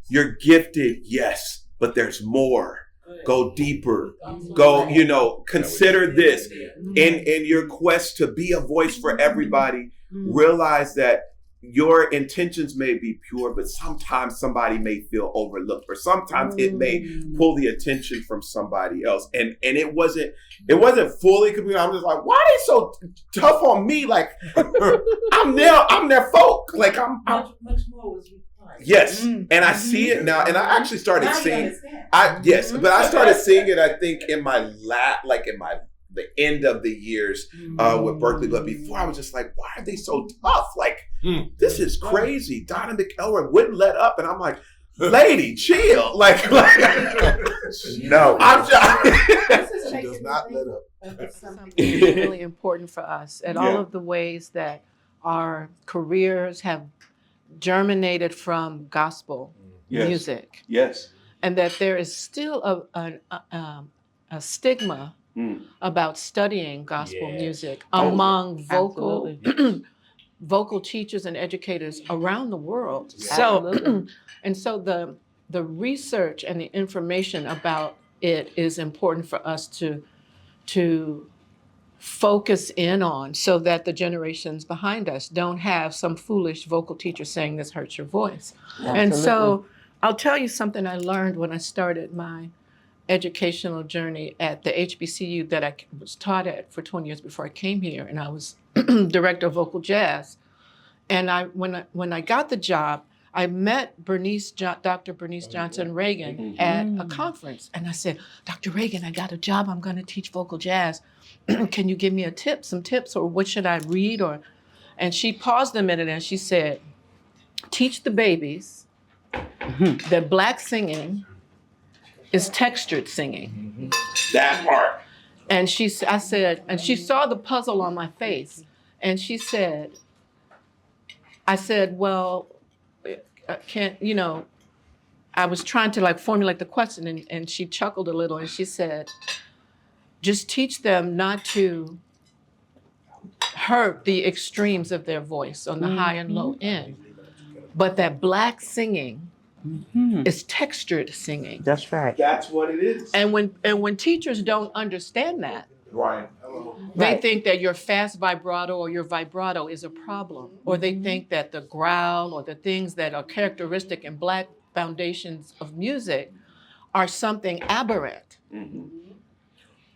you're gifted, yes, but there's more. Go deeper. Go, consider this. In your quest to be a voice for everybody, realize that your intentions may be pure, but sometimes somebody may feel overlooked, or sometimes it may pull the attention from somebody else. And it wasn't fully complete. I'm just like, why are they so tough on me? Like, I'm their folk. Like, much more was required. Yes, and I see it now, and I actually started seeing. But I started seeing it. I think in my the end of the years with Berkeley, but before I was just like, why are they so tough? Like, this is crazy. Donna McElroy wouldn't let up, and I'm like, lady, chill. Like no, she does not let up. Something really important for us, and all of the ways that our careers have germinated from gospel music, Yes. and that there is still a stigma about studying gospel music among vocal teachers and educators around the world. So, and so the research and the information about it is important for us to focus in on, so that the generations behind us don't have some foolish vocal teacher saying this hurts your voice. And so I'll tell you something I learned when I started my educational journey at the HBCU that I was taught at for 20 years before I came here, and I was director of vocal jazz. And when I got the job, I met Dr. Bernice Johnson Reagan at a conference, and I said, Dr. Reagan, I got a job. I'm going to teach vocal jazz. Can you give me some tips, or what should I read? And she paused a minute and she said, teach the babies that Black singing is textured singing. That part. And she saw the puzzle on my face, and she said, I said, well, I was trying to formulate the question, and she chuckled a little, and she said, just teach them not to hurt the extremes of their voice on the high and low end, but that Black singing is textured singing. That's right. That's what it is. And when teachers don't understand that, Right. they think that your fast vibrato or your vibrato is a problem, or they think that the growl or the things that are characteristic in Black foundations of music are something aberrant.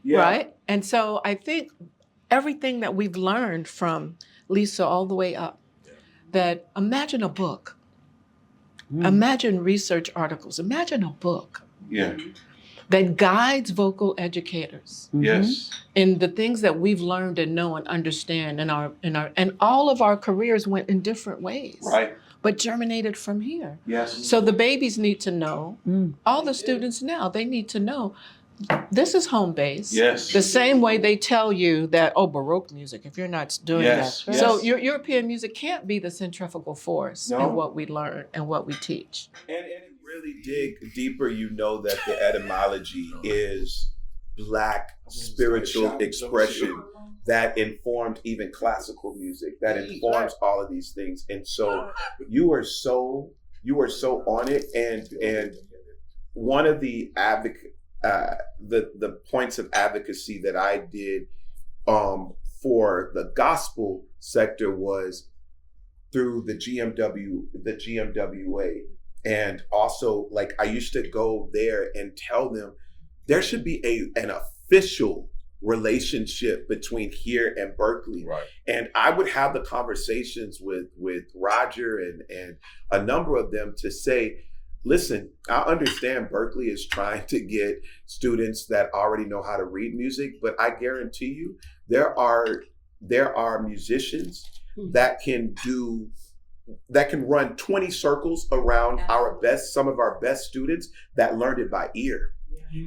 Yeah. Right? And so I think everything that we've learned from Lisa all the way up, that imagine a book, imagine research articles, imagine a book Yeah. that guides vocal educators Yes. in the things that we've learned and know and understand and all of our careers went in different ways. Right. But germinated from here. Yes. So the babies need to know, all the students now, they need to know, this is home base. Yes. The same way they tell you that, Baroque music, if you're not doing Yes, that. yes. So your European music can't be the centrifugal force No. in what we learn and what we teach. And really dig deeper, you know that the etymology is Black spiritual expression that informed even classical music, that informs all of these things. And so you are so on it. And one of the the points of advocacy that I did for the gospel sector was through the GMWA. And also, I used to go there and tell them there should be an official relationship between here and Berkeley. Right. And I would have the conversations with Roger and a number of them to say, listen, I understand Berkeley is trying to get students that already know how to read music, but I guarantee you there are musicians that can run 20 circles around some of our best students that learned it by ear.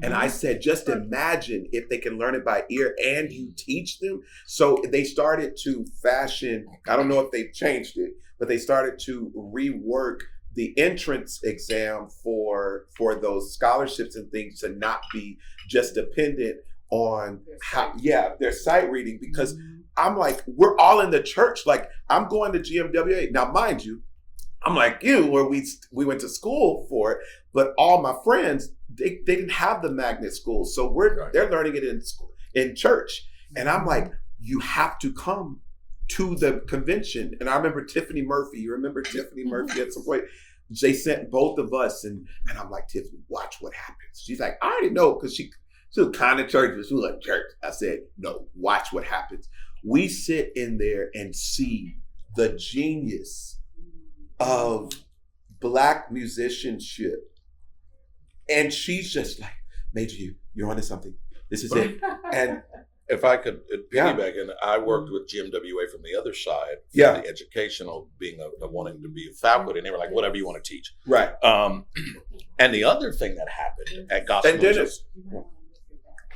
And I said, just imagine if they can learn it by ear and you teach them. So they started to fashion, I don't know if they've changed it, but they started to rework the entrance exam for those scholarships and things to not be just dependent on their sight reading, because I'm like, we're all in the church. I'm going to GMWA. Now, mind you, I'm like you, where we went to school for it, but all my friends, they didn't have the magnet school. So they're learning it in church. And I'm like, you have to come to the convention. And I remember Tiffany Murphy. You remember Tiffany Murphy at some point? They sent both of us, and I'm like, Tiffany, watch what happens. She's like, I already know, because she was kind of church, but she was like, church. I said, no, watch what happens. We sit in there and see the genius of Black musicianship. And she's just like, Major, you're onto something. This is it. And if I could piggyback, and I worked with GMWA from the other side, from the educational, being a wanting to be a faculty, and they were like, whatever you want to teach. Right. And the other thing that happened at Gospel Music,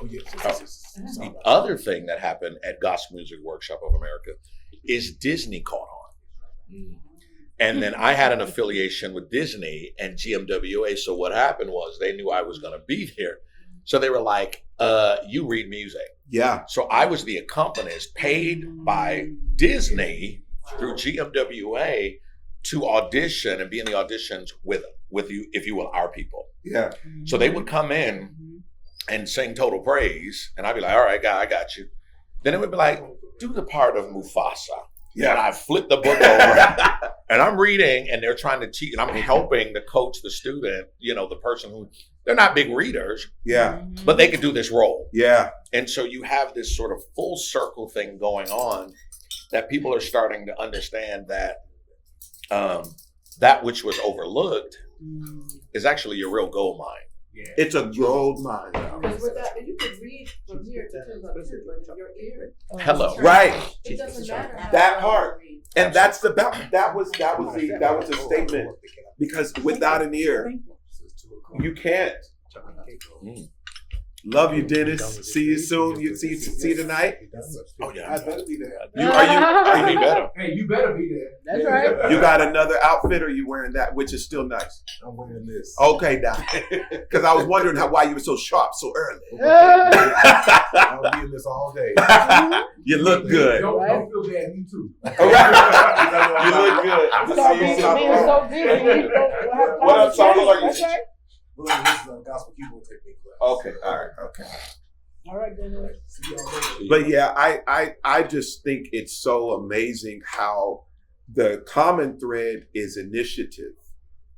the other thing that happened at Gospel Music Workshop of America is Disney caught on. And then I had an affiliation with Disney and GMWA. So what happened was they knew I was going to be there. So they were like, you read music. Yeah. So I was the accompanist paid by Disney through GMWA to audition and be in the auditions with you, if you will, our people. Yeah. So they would come in and sing Total Praise. And I'd be like, all right, I got you. Then it would be like, do the part of Mufasa. Yeah. And I flip the book over and I'm reading and they're trying to teach and I'm helping to coach the student, the person who, they're not big readers. Yeah. But they could do this role. Yeah. And so you have this sort of full circle thing going on that people are starting to understand that that which was overlooked is actually your real gold mine. Yeah. It's a gold mine. Because with that, you could read from here to Timbuktu, but your ear. Hello. Right. It doesn't matter. That part. And that's that was a statement, because without an ear, you can't. Love you, Dennis. See you soon. You see you tonight. Oh yeah, I better be there. Are you better? Hey, you better be there. That's right. You got another outfit, or you wearing that, which is still nice? I'm wearing this. Okay, now, because I was wondering why you were so sharp so early. I'll be in this all day. You look good. Don't feel bad, me too. All right. You look good. Being so busy. What up, Saul? How are you? That's right. We're going to listen to Gospel Keyboard Technique class. Okay, all right, okay. All right, Dennis. See y'all later. But yeah, I just think it's so amazing how the common thread is initiative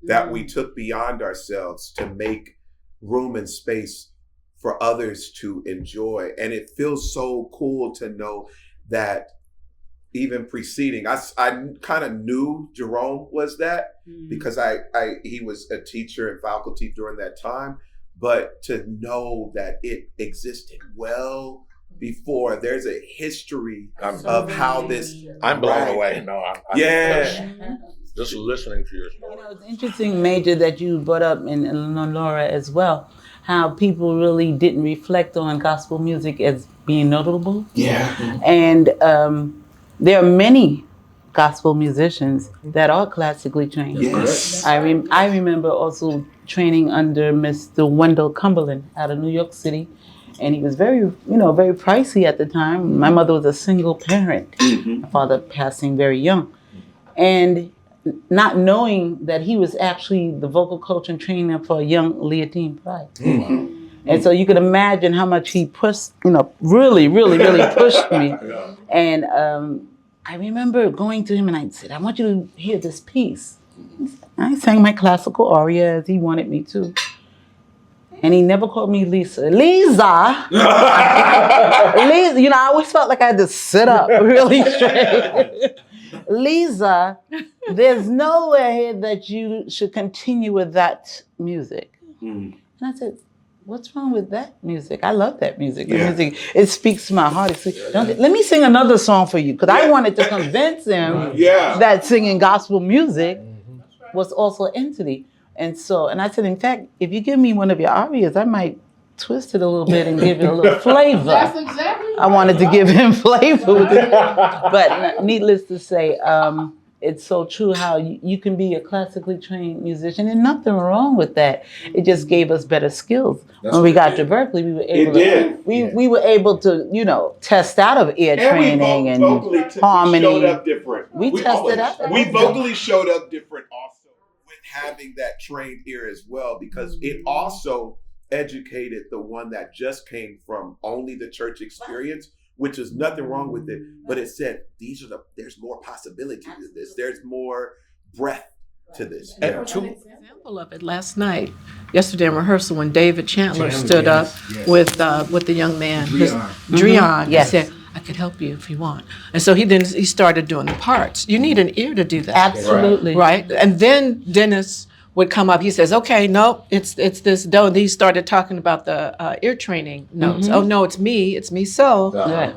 that we took beyond ourselves to make room and space for others to enjoy. And it feels so cool to know that even preceding, I kind of knew Jerome was that because he was a teacher and faculty during that time, but to know that it existed well before, there's a history of how this. I'm blown away. No, I'm just listening to your story. It's interesting, Major, that you brought up in Laura as well, how people really didn't reflect on gospel music as being notable. Yeah. And there are many gospel musicians that are classically trained. Yes. I remember also training under Mr. Wendell Cumberland out of New York City, and he was very pricey at the time. My mother was a single parent, my father passing very young, and not knowing that he was actually the vocal coach and trainer for a young Leontine Price. And so you could imagine how much he pushed, really, really, really pushed me. And I remember going to him and I said, I want you to hear this piece. I sang my classical aria as he wanted me to. And he never called me Lisa. Lisa! Lisa, I always felt like I had to sit up really straight. Lisa, there's nowhere here that you should continue with that music. And I said, what's wrong with that music? I love that music. The music, it speaks to my heart. Let me sing another song for you, because I wanted to convince him that singing gospel music was also an entity. And I said, in fact, if you give me one of your arias, I might twist it a little bit and give it a little flavor. That's exactly. I wanted to give him flavor with it. But needless to say, it's so true how you can be a classically trained musician, and nothing wrong with that. It just gave us better skills. When we got to Berkeley, we were able to test out of ear training and harmony. Showed up different. We tested out. We vocally showed up different also with having that trained ear as well, because it also educated the one that just came from only the church experience, which is nothing wrong with it, but it said there's more possibility to this. There's more breadth to this. And an example of it last night, yesterday in rehearsal, when David Chandler stood up with the young man, Dreon, he said, I could help you if you want. And so he started doing the parts. You need an ear to do that. Absolutely. Right? And then Dennis would come up. He says, okay, no, it's this do. And he started talking about the ear training notes. Oh, no, it's me so.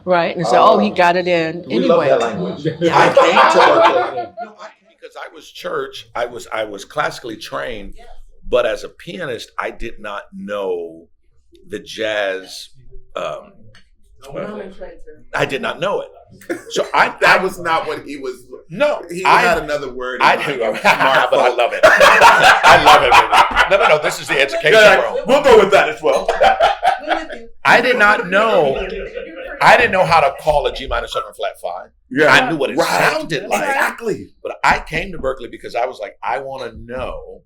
Right? And so, he got it in We anyway. love that language. I came to Berkeley. Because I was church, I was classically trained, but as a pianist, I did not know the jazz Nomenclature. I did not know it. So That was not what he was. no. He had another word. I do, but I love it. I love it. No. This is the education world. We'll go with that as well. We're with you. I did not know. I didn't know how to call a G minor 7 flat 5. Yeah. I knew what it sounded like. Exactly. But I came to Berkeley because I was like, I want to know.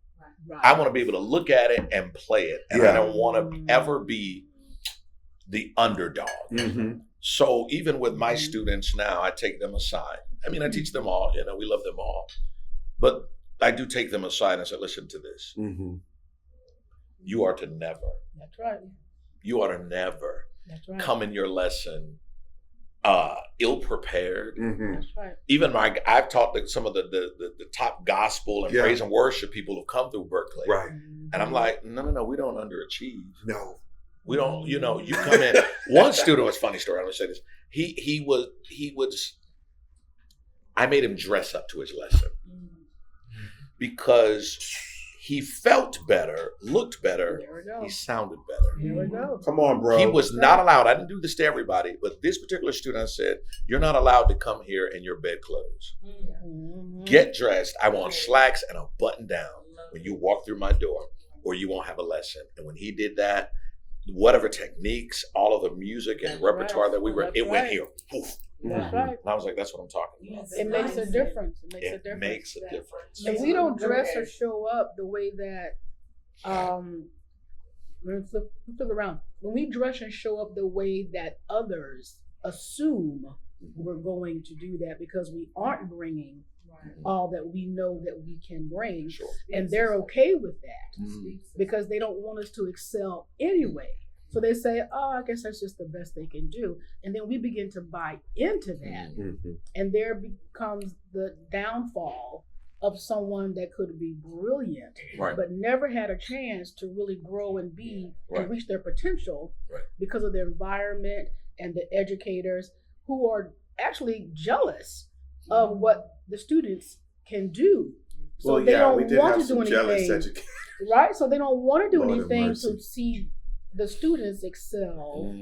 I want to be able to look at it and play it, and I don't want to ever be the underdog. Mm-hmm. So even with my students now, I take them aside. I mean, I teach them all. We love them all, but I do take them aside and say, "Listen to this. Mm-hmm. You are to never. That's right. You are to never That's right. come in your lesson ill prepared." Mm-hmm. That's right. Even I've taught some of the top gospel and praise and worship people who've come through Berkeley, Right. and I'm like, no, we don't underachieve. No. We don't, you come in. One student was funny story. I'm gonna say this. He was. I made him dress up to his lesson because he felt better, looked better, There we go. he sounded better. Here we go. Come on, bro. He was not allowed. I didn't do this to everybody, but this particular student, I said, "You're not allowed to come here in your bedclothes. Mhm. Get dressed. I want slacks and a button down when you walk through my door, or you won't have a lesson." And when he did that, whatever techniques, all of the music and That's repertoire right. that we were, That's it went right. here. Poof. That's right. And I was like, that's what I'm talking about. It makes a difference. It makes a It difference. makes a difference. And we don't dress or show up the way that let's flip it around. When we dress and show up the way that others assume we're going to do that because we aren't bringing all that we know that we can bring, Sure. and they're okay with that Mhm. because they don't want us to excel anyway. So they say, "Oh, I guess that's just the best they can do," and then we begin to buy into that. Mm-hmm. And there becomes the downfall of someone that could be brilliant, Right. but never had a chance to really grow and be Right. and reach their potential Right. because of the environment and the educators who are actually jealous of what the students can do. So Well, they yeah, we don't did want have to do some jealous anything, educators. right? So they don't want to do Lord have anything mercy. to see the students excel.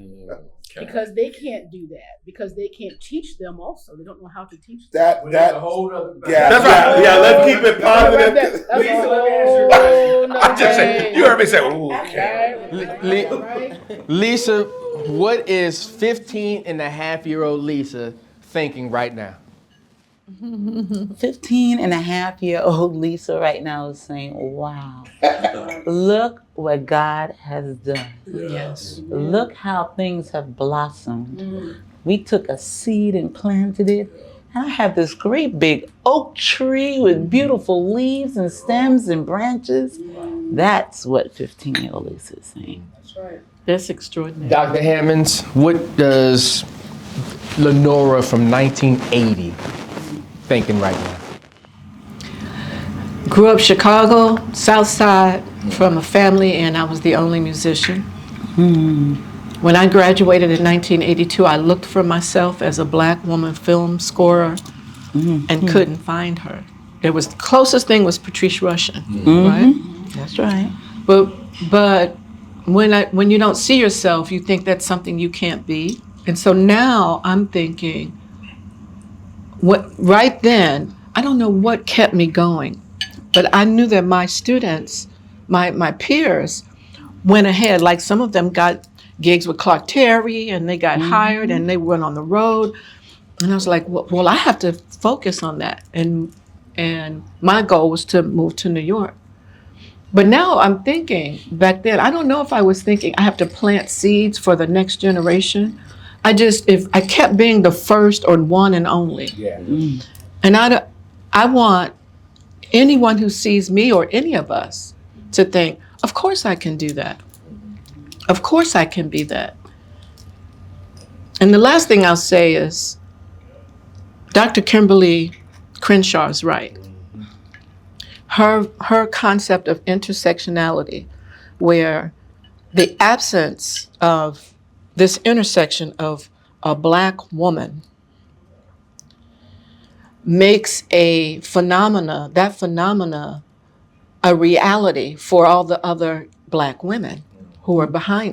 Okay. Because they can't do that. Because they can't teach them also. They don't know how to teach them. That's a whole other. yeah, That's right. Yeah, let's keep it Right there. positive. That's Lisa, a let me ask you a whole nother I just said, thing. you heard me say, ooh, okay. Right? Right? Lisa, what is 15-and-a-half-year-old Lisa thinking right now? 15-and-a-half-year-old Lisa right now is saying, wow, look what God has done. Yes. Look how things have blossomed. We took a seed and planted it. And I have this great big oak tree with beautiful leaves and stems and branches. That's what 15-year-old Lisa is saying. That's right. That's extraordinary. Dr. Hammonds, what does Lenora from 1980 thinking right now? Grew up Chicago, South Side, from a family, and I was the only musician. When I graduated in 1982, I looked for myself as a black woman film scorer and couldn't find her. It was the closest thing was Patrice Rushen, right? That's right. But when you don't see yourself, you think that's something you can't be. And so now I'm thinking, right then, I don't know what kept me going, but I knew that my students, my peers, went ahead. Like some of them got gigs with Clark Terry, and they got hired, and they went on the road. And I was like, well, I have to focus on that. And my goal was to move to New York. But now I'm thinking, back then, I don't know if I was thinking I have to plant seeds for the next generation. If I kept being the first or one and only. Yeah. And I want anyone who sees me or any of us to think, of course I can do that. Of course I can be that. And the last thing I'll say is, Dr. Kimberly Crenshaw is right. Her concept of intersectionality, where the absence of this intersection of a black woman makes that phenomena a reality for all the other black women who are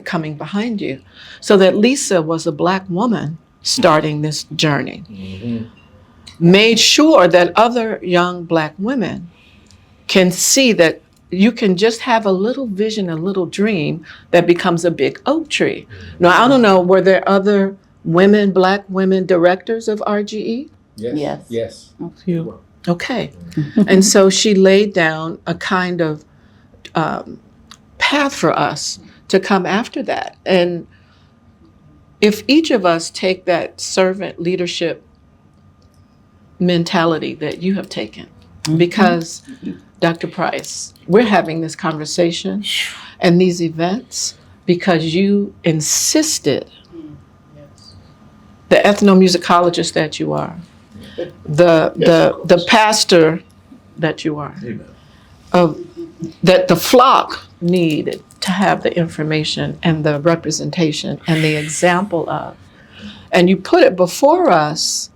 coming behind you. So that Lisa was a Black woman starting this journey, made sure that other young Black women can see that you can just have a little vision, a little dream that becomes a big oak tree. Now, I don't know, were there other women, Black women directors of RGE? Yes. Yes. You. Okay. And so she laid down a kind of path for us to come after that. And if each of us take that servant leadership mentality that you have taken, because Dr. Price, we're having this conversation and these events because you insisted, the ethnomusicologist that you are, the pastor that you are, that the flock needed to have the information and the representation and the example of. And you put it before us.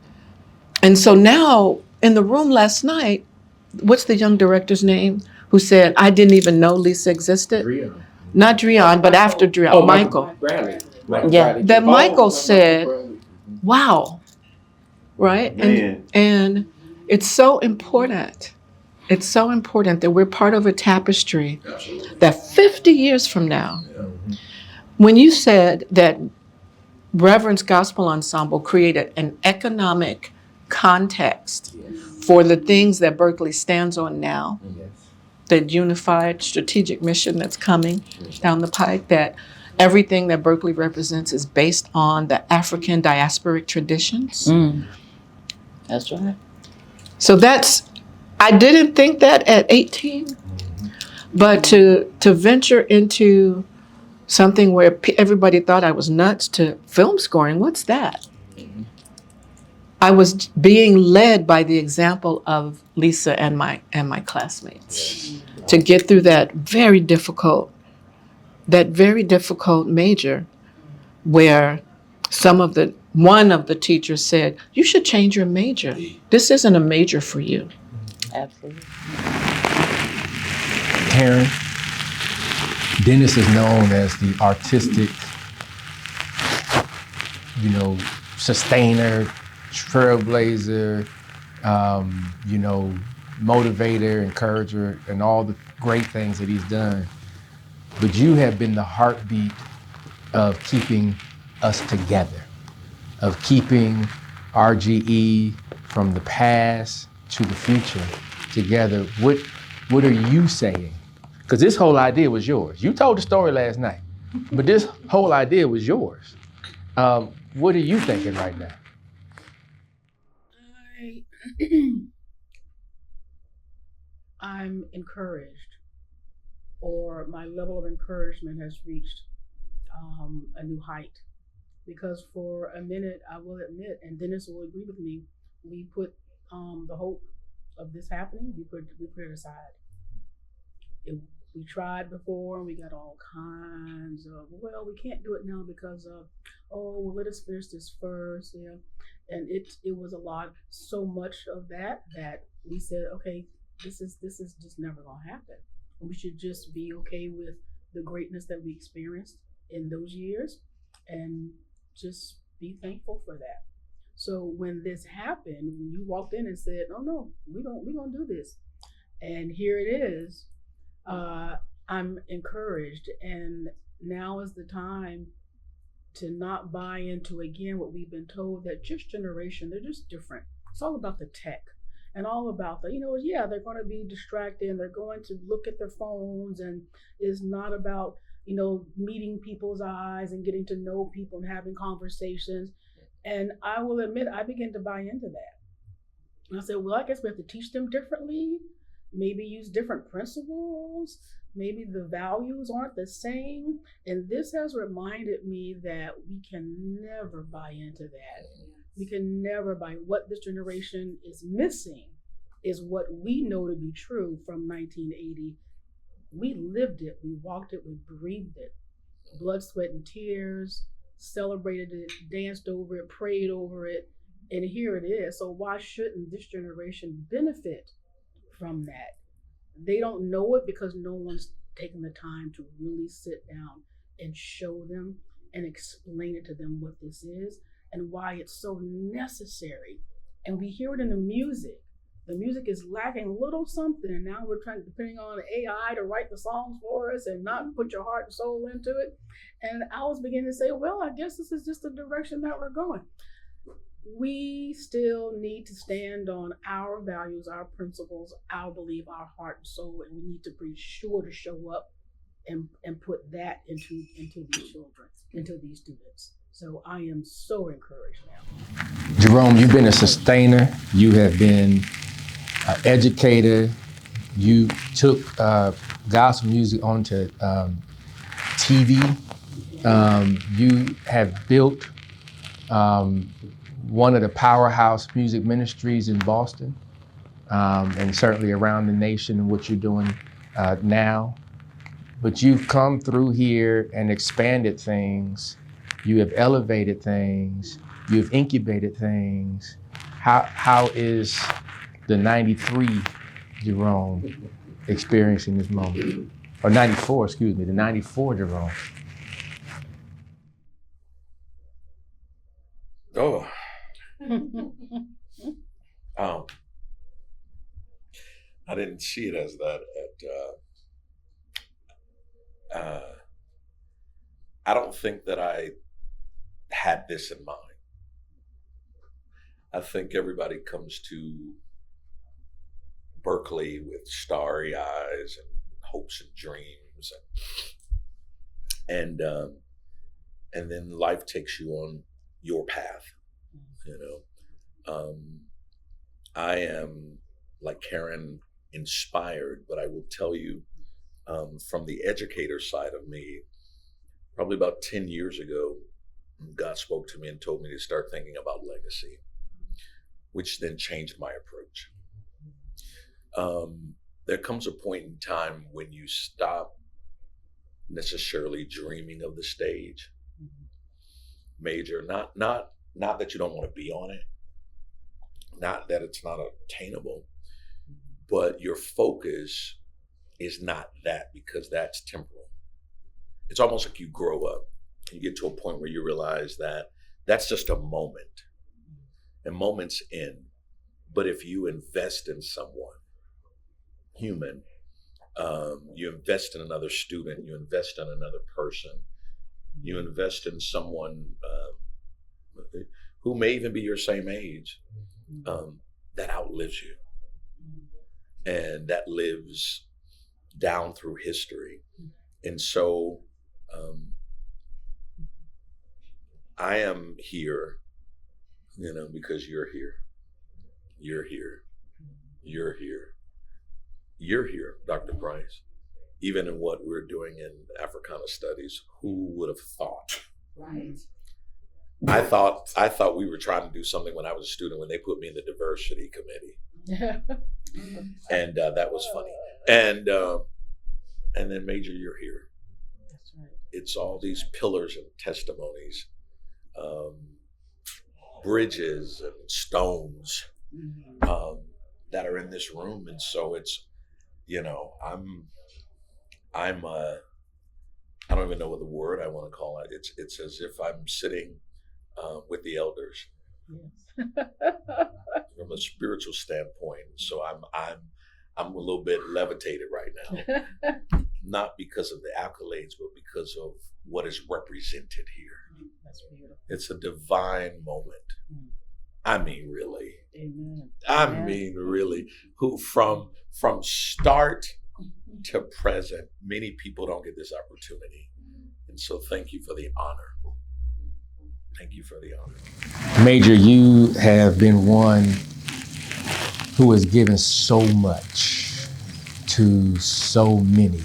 And so now in the room last night, what's the young director's name who said, I didn't even know Lisa existed? Drion. Not Drion, but after Drion, Michael. Bradley. Yeah. That Michael said, wow, right? And it's so important. It's so important that we're part of a tapestry that 50 years from now, when you said that Reverend's Gospel Ensemble created an economic context for the things that Berkeley stands on now, that unified strategic mission that's coming down the pike, that everything that Berkeley represents is based on the African diasporic traditions. That's right. So I didn't think that at 18, but to venture into something where everybody thought I was nuts, to film scoring, what's that? I was being led by the example of Lisa and my classmates to get through that very difficult major, where one of the teachers said, you should change your major. This isn't a major for you. Absolutely. Karen, Dennis is known as the artistic, sustainer, trailblazer, motivator, encourager, and all the great things that he's done. But you have been the heartbeat of keeping us together, of keeping RGE from the past to the future together. What are you saying? Because this whole idea was yours. You told the story last night, but this whole idea was yours. What are you thinking right now? I'm encouraged, or my level of encouragement has reached a new height. Because for a minute, I will admit, and Dennis will agree with me, we put the hope of this happening, we put it aside. We tried before, and we got all kinds of, well, we can't do it now because of, let us finish this first, And it was a lot, so much of that we said, okay, this is just never gonna happen. And we should just be okay with the greatness that we experienced in those years, and just be thankful for that. So when this happened, when you walked in and said, "Oh no, we're gonna do this," and here it is, I'm encouraged, and now is the time to not buy into, again, what we've been told, that just generation, they're just different. It's all about the tech and all about the, they're going to be distracted and they're going to look at their phones, and it's not about, meeting people's eyes and getting to know people and having conversations. And I will admit, I began to buy into that. And I said, well, I guess we have to teach them differently, maybe use different principles, maybe the values aren't the same. And this has reminded me that we can never buy into that. We can never buy. What this generation is missing is what we know to be true from 1980. We lived it, we walked it, we breathed it. Blood, sweat, and tears, celebrated it, danced over it, prayed over it, and here it is. So why shouldn't this generation benefit from that? They don't know it because no one's taken the time to really sit down and show them and explain it to them what this is and why it's so necessary. And we hear it in the music. The music is lacking a little something, and now we're depending on AI to write the songs for us and not put your heart and soul into it. And I was beginning to say, well, I guess this is just the direction that we're going. We still need to stand on our values, our principles, our belief, our heart and soul, and we need to be sure to show up and put that into these children, into these students. So I am so encouraged now. Jerome, you've been a sustainer. You have been an educator. You took gospel music onto TV. You have built one of the powerhouse music ministries in Boston, and certainly around the nation and what you're doing now. But you've come through here and expanded things. You have elevated things. You've incubated things. How is the 93 Jerome experiencing this moment? Or 94, excuse me, the 94 Jerome. Oh. I didn't see it as that. I don't think that I had this in mind. I think everybody comes to Berkeley with starry eyes and hopes and dreams, and then life takes you on your path. You know, I am, like Karen, inspired, but I will tell you, from the educator side of me, probably about 10 years ago, God spoke to me and told me to start thinking about legacy, which then changed my approach. There comes a point in time when you stop necessarily dreaming of the stage, Major, not that you don't want to be on it, not that it's not attainable, but your focus is not that, because that's temporal. It's almost like you grow up and you get to a point where you realize that that's just a moment, and moments end. But if you invest in someone, human, you invest in another student, you invest in another person, you invest in someone who may even be your same age, that outlives you, and that lives down through history. And so I am here, because you're here. You're here. You're here. You're here, Dr. Price. Even in what we're doing in Africana studies, who would have thought? Right. I thought we were trying to do something when I was a student, when they put me in the diversity committee. And that was funny. And then Major, you're here. That's right. It's all these pillars and testimonies, bridges and stones that are in this room. And so it's, I don't even know what the word I want to call it. It's as if I'm sitting with the elders. Yes. From a spiritual standpoint. So I'm a little bit levitated right now, not because of the accolades, but because of what is represented here. That's beautiful. It's a divine moment. I mean, really. Amen. I mean, really. Who from start to present, many people don't get this opportunity. And so thank you for the honor. Thank you for the honor. Major, you have been one who has given so much to so many.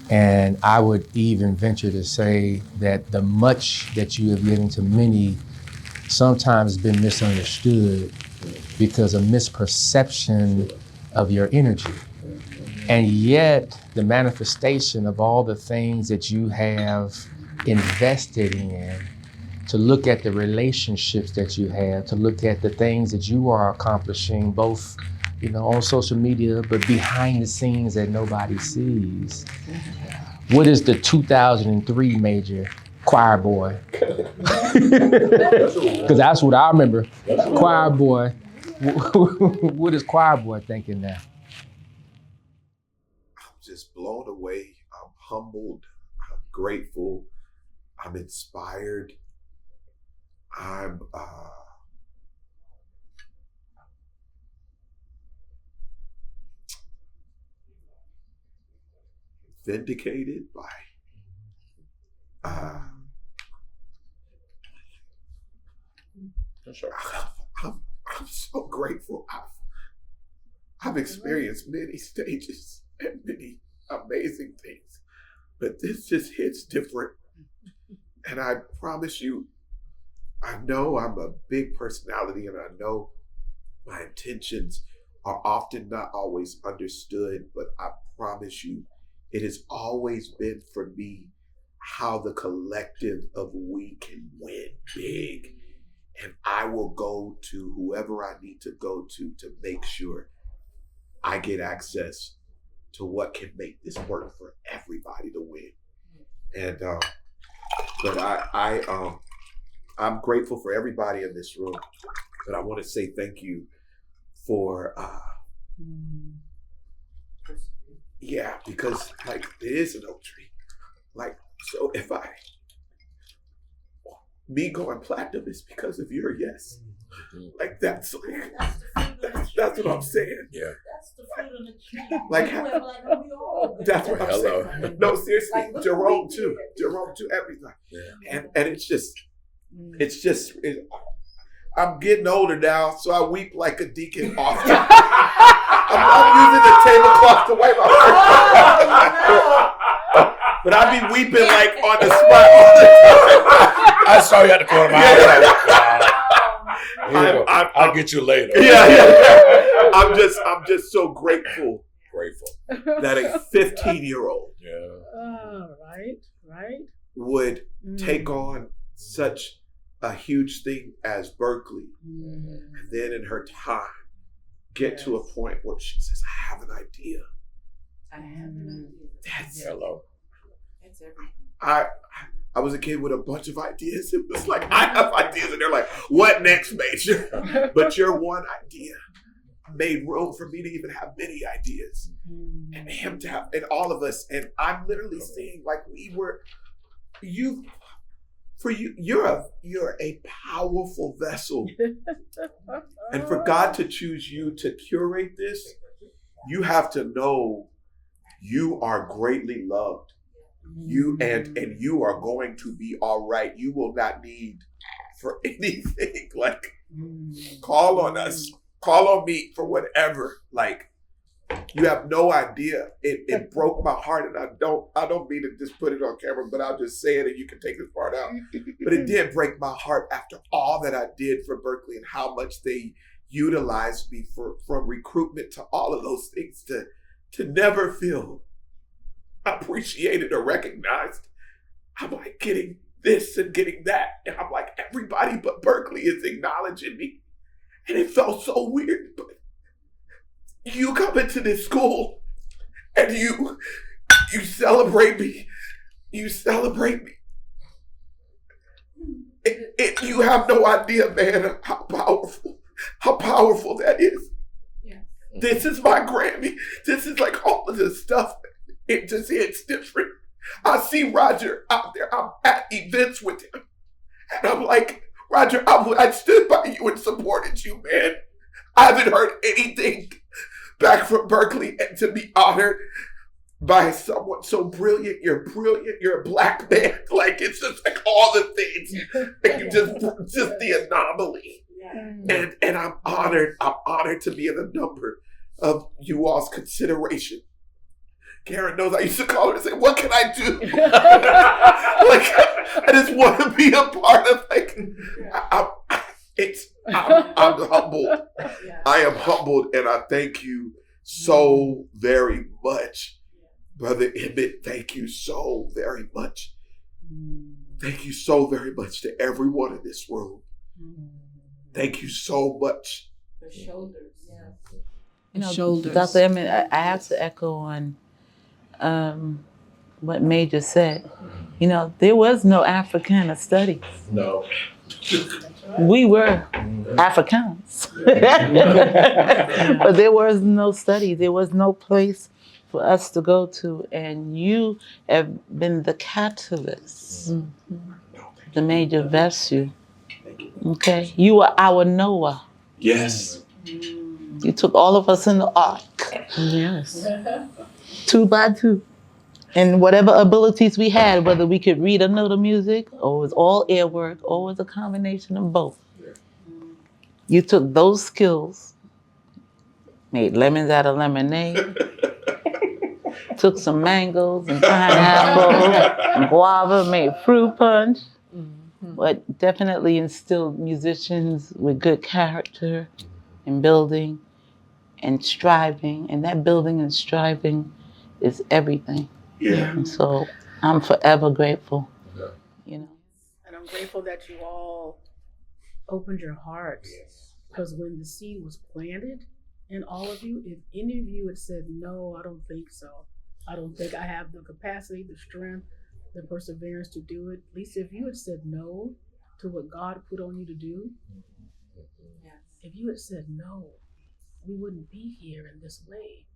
And I would even venture to say that the much that you have given to many sometimes has been misunderstood because of misperception of your energy. And yet the manifestation of all the things that you have invested in, to look at the relationships that you have, to look at the things that you are accomplishing, both on social media, but behind the scenes that nobody sees. What is the 2003 major? Choir boy. Because that's what I remember. Choir boy. What is choir boy thinking now? I'm just blown away. I'm humbled. I'm grateful. I'm inspired. I'm vindicated by I'm so grateful. I've experienced many stages and many amazing things, but this just hits different. And I promise you, I know I'm a big personality, and I know my intentions are often not always understood, but I promise you, it has always been for me how the collective of we can win big. And I will go to whoever I need to go to make sure I get access to what can make this work for everybody to win. And but I'm grateful for everybody in this room. But I want to say thank you for because like it is an oak tree. Like, so if me going platinum is because of your yes. Like that's what I'm saying. Yeah. That's the fruit of the tree. Like, that's what I'm Hello. saying. No, seriously, Like, Jerome too, everything. Yeah. And I'm getting older now, so I weep like a deacon often. I'm using the tablecloth to wipe my but I be weeping like on the spot all the time. I saw you at the corner of my eye. I'll get you later. Yeah. I'm just so grateful that a 15-year-old would take on such a huge thing as Berkeley, and then in her time get to a point where she says, I have an idea. That's hello. That's everything. I was a kid with a bunch of ideas. It was like, I have ideas, and they're like, what next, Major? But your one idea made room for me to even have many ideas, and him to have, and all of us. And I'm literally seeing like you're a powerful vessel. And for God to choose you to curate this, you have to know you are greatly loved. You and you are going to be all right. You will not need for anything. Like, call on us, call on me for whatever. Like, you have no idea. It broke my heart, and I don't mean to just put it on camera, but I'll just say it, and you can take this part out. But it did break my heart after all that I did for Berkeley and how much they utilized me from recruitment to all of those things to never feel appreciated or recognized. I'm like getting this and getting that, and I'm like, everybody but Berkeley is acknowledging me, and it felt so weird. But you come into this school and you celebrate me. You celebrate me. You have no idea, man, how powerful that is. Yeah. This is my Grammy. This is like all of this stuff. It just hits different. I see Roger out there. I'm at events with him. And I'm like, Roger, I stood by you and supported you, man. I haven't heard anything back from Berkeley, and to be honored by someone so brilliant. You're brilliant. You're a black man. Like, it's just like all the things. And you just the anomaly. And I'm honored. I'm honored to be in the number of you all's consideration. Karen knows I used to call her and say, what can I do? Like, I just want to be a part of, like, I'm humbled. I am humbled, and I thank you so very much. Brother Emmett, thank you so very much. Thank you so very much to everyone in this room. Thank you so much. The shoulders. You know, Shoulders. Dr. Emmett, I have to echo on what Major said. You know, there was no Africana studies. No. We were Africans. But there was no study. There was no place for us to go to. And you have been the catalyst, the Major Vessu. Okay? You were our Noah. Yes. You took all of us in the ark. Yes. 2 by 2. And whatever abilities we had, whether we could read a note of music, or it was all air work, or it was a combination of both. You took those skills, made lemons out of lemonade, took some mangoes and pineapple and guava, made fruit punch, but definitely instilled musicians with good character and building and striving. And that building and striving is everything. Yeah. And so I'm forever grateful, you know. And I'm grateful that you all opened your hearts. Because when the seed was planted in all of you, if any of you had said, no, I don't think so. I don't think I have the capacity, the strength, the perseverance to do it. At least if you had said no to what God put on you to do, if you had said no, we wouldn't be here in this way.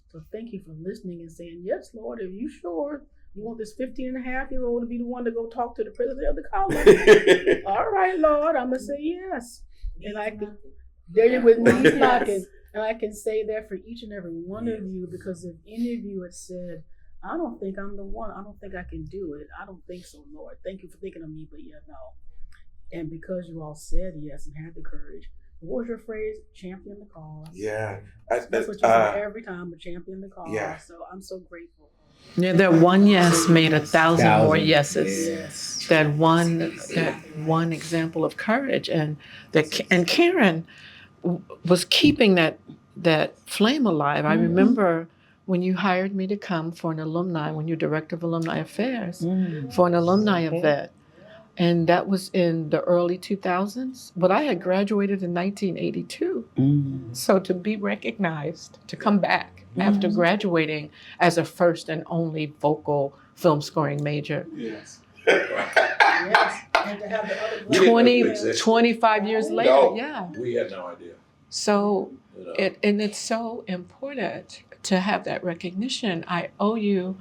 So thank you for listening and saying, yes, Lord, are you sure you want this 15-and-a-half-year-old to be the one to go talk to the president of the college? All right, Lord, I'm going to say yes. And I can, there you with me, knocking. And I can say that for each and every one of you, because if any of you had said, I don't think I'm the one, I don't think I can do it, I don't think so, Lord. Thank you for thinking of me, but yeah, no. And because you all said yes and had the courage, what was your phrase? Champion the cause. Yeah. That's what you say every time, but champion the cause. Yeah. So I'm so grateful. Yeah, that one yes made 1,000 more yeses. Yes. That one example of courage, and Karen was keeping that flame alive. I remember when you hired me to come for an alumni, when you're director of alumni affairs, for an alumni event. And that was in the early 2000s. But I had graduated in 1982. So to be recognized, to come back after graduating as a first and only vocal film scoring major. Yes. Yes. And to have the other 25 years later, No, yeah. We had no idea. So, You know. it's so important to have that recognition. I owe you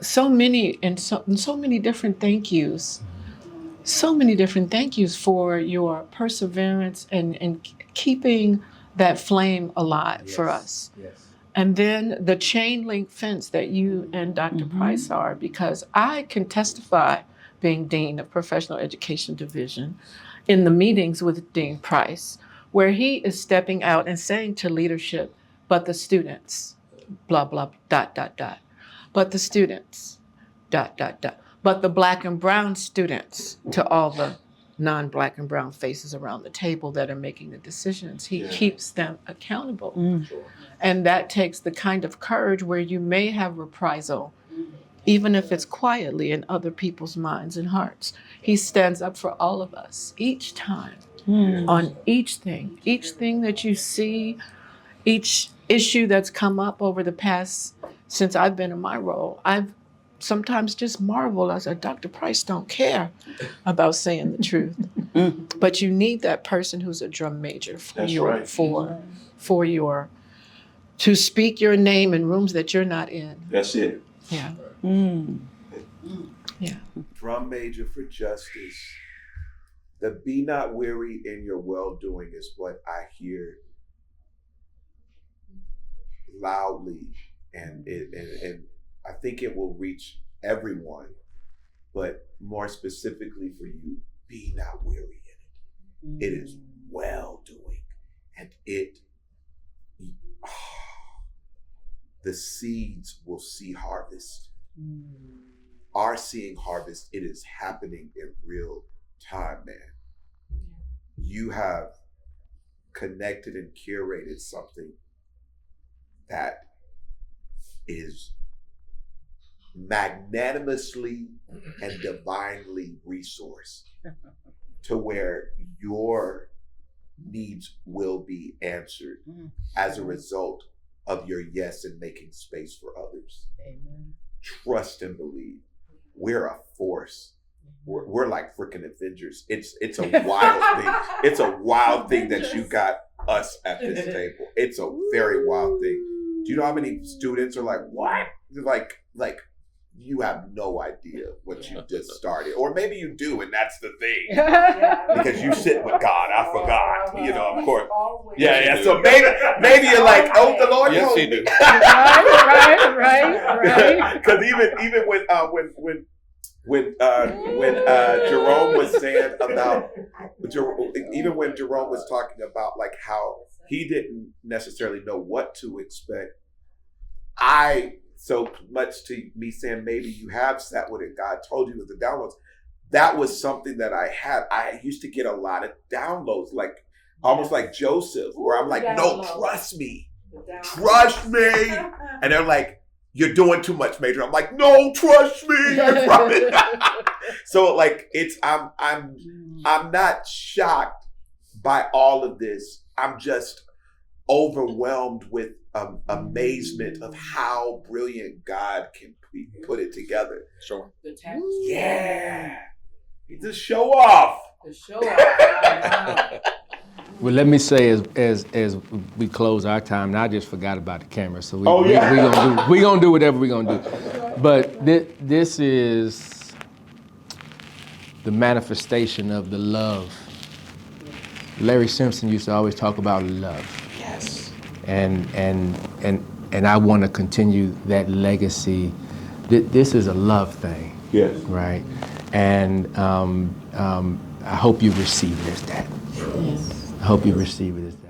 so many different thank yous. So many different thank yous for your perseverance and keeping that flame alive for us. Yes. And then the chain link fence that you and Dr. Price are, because I can testify, being Dean of Professional Education Division, in the meetings with Dean Price, where he is stepping out and saying to leadership, but the students, blah, blah, dot, dot, dot. But the students, dot, dot, dot. But the Black and brown students, to all the non-Black and brown faces around the table that are making the decisions. He keeps them accountable. And that takes the kind of courage where you may have reprisal, even if it's quietly in other people's minds and hearts. He stands up for all of us each time on each thing that you see, each issue that's come up over the past, since I've been in my role. I've sometimes just marvel. I said, Dr. Price don't care about saying the truth. But you need that person who's a drum major for your to speak your name in rooms that you're not in. That's it. Yeah. Yeah. Drum major for justice. The be not weary in your well-doing is what I hear loudly, and I think it will reach everyone, but more specifically for you, be not weary in it. It is well-doing, and the seeds will see harvest. Are seeing harvest. It is happening in real time, man. You have connected and curated something that is magnanimously and divinely resourced to where your needs will be answered as a result of your yes and making space for others. Amen. trust and believe. We're a force. We're like freaking Avengers. It's a wild thing. It's a wild thing that you got us at this table. It's a very wild thing. Do you know how many students are like, what? Like you have no idea what you just started. Or maybe you do, and that's the thing. Because you sit with God. I forgot. You know, of course. Yeah. So maybe you're like, oh, the Lord Yes, told he me. do. Right. Because even when Jerome was saying about, even when Jerome was talking about like how he didn't necessarily know what to expect, so much to me saying maybe you have sat with it, God told you with the downloads. That was something that I had. I used to get a lot of downloads, like almost like Joseph, where I'm like, no, trust me. And they're like, you're doing too much, Major. I'm like, no, trust me. So like I'm not shocked by all of this. I'm just overwhelmed with amazement of how brilliant God can put it together. Sure. Yeah. He's a show off. Well, let me say as we close our time, and I just forgot about the camera, so we gonna do whatever we're gonna do. But this is the manifestation of the love. Larry Simpson used to always talk about love. Yes. And I want to continue that legacy. This is a love thing. Yes. Right. And I hope you receive it as that. Yes. I hope you receive it as that.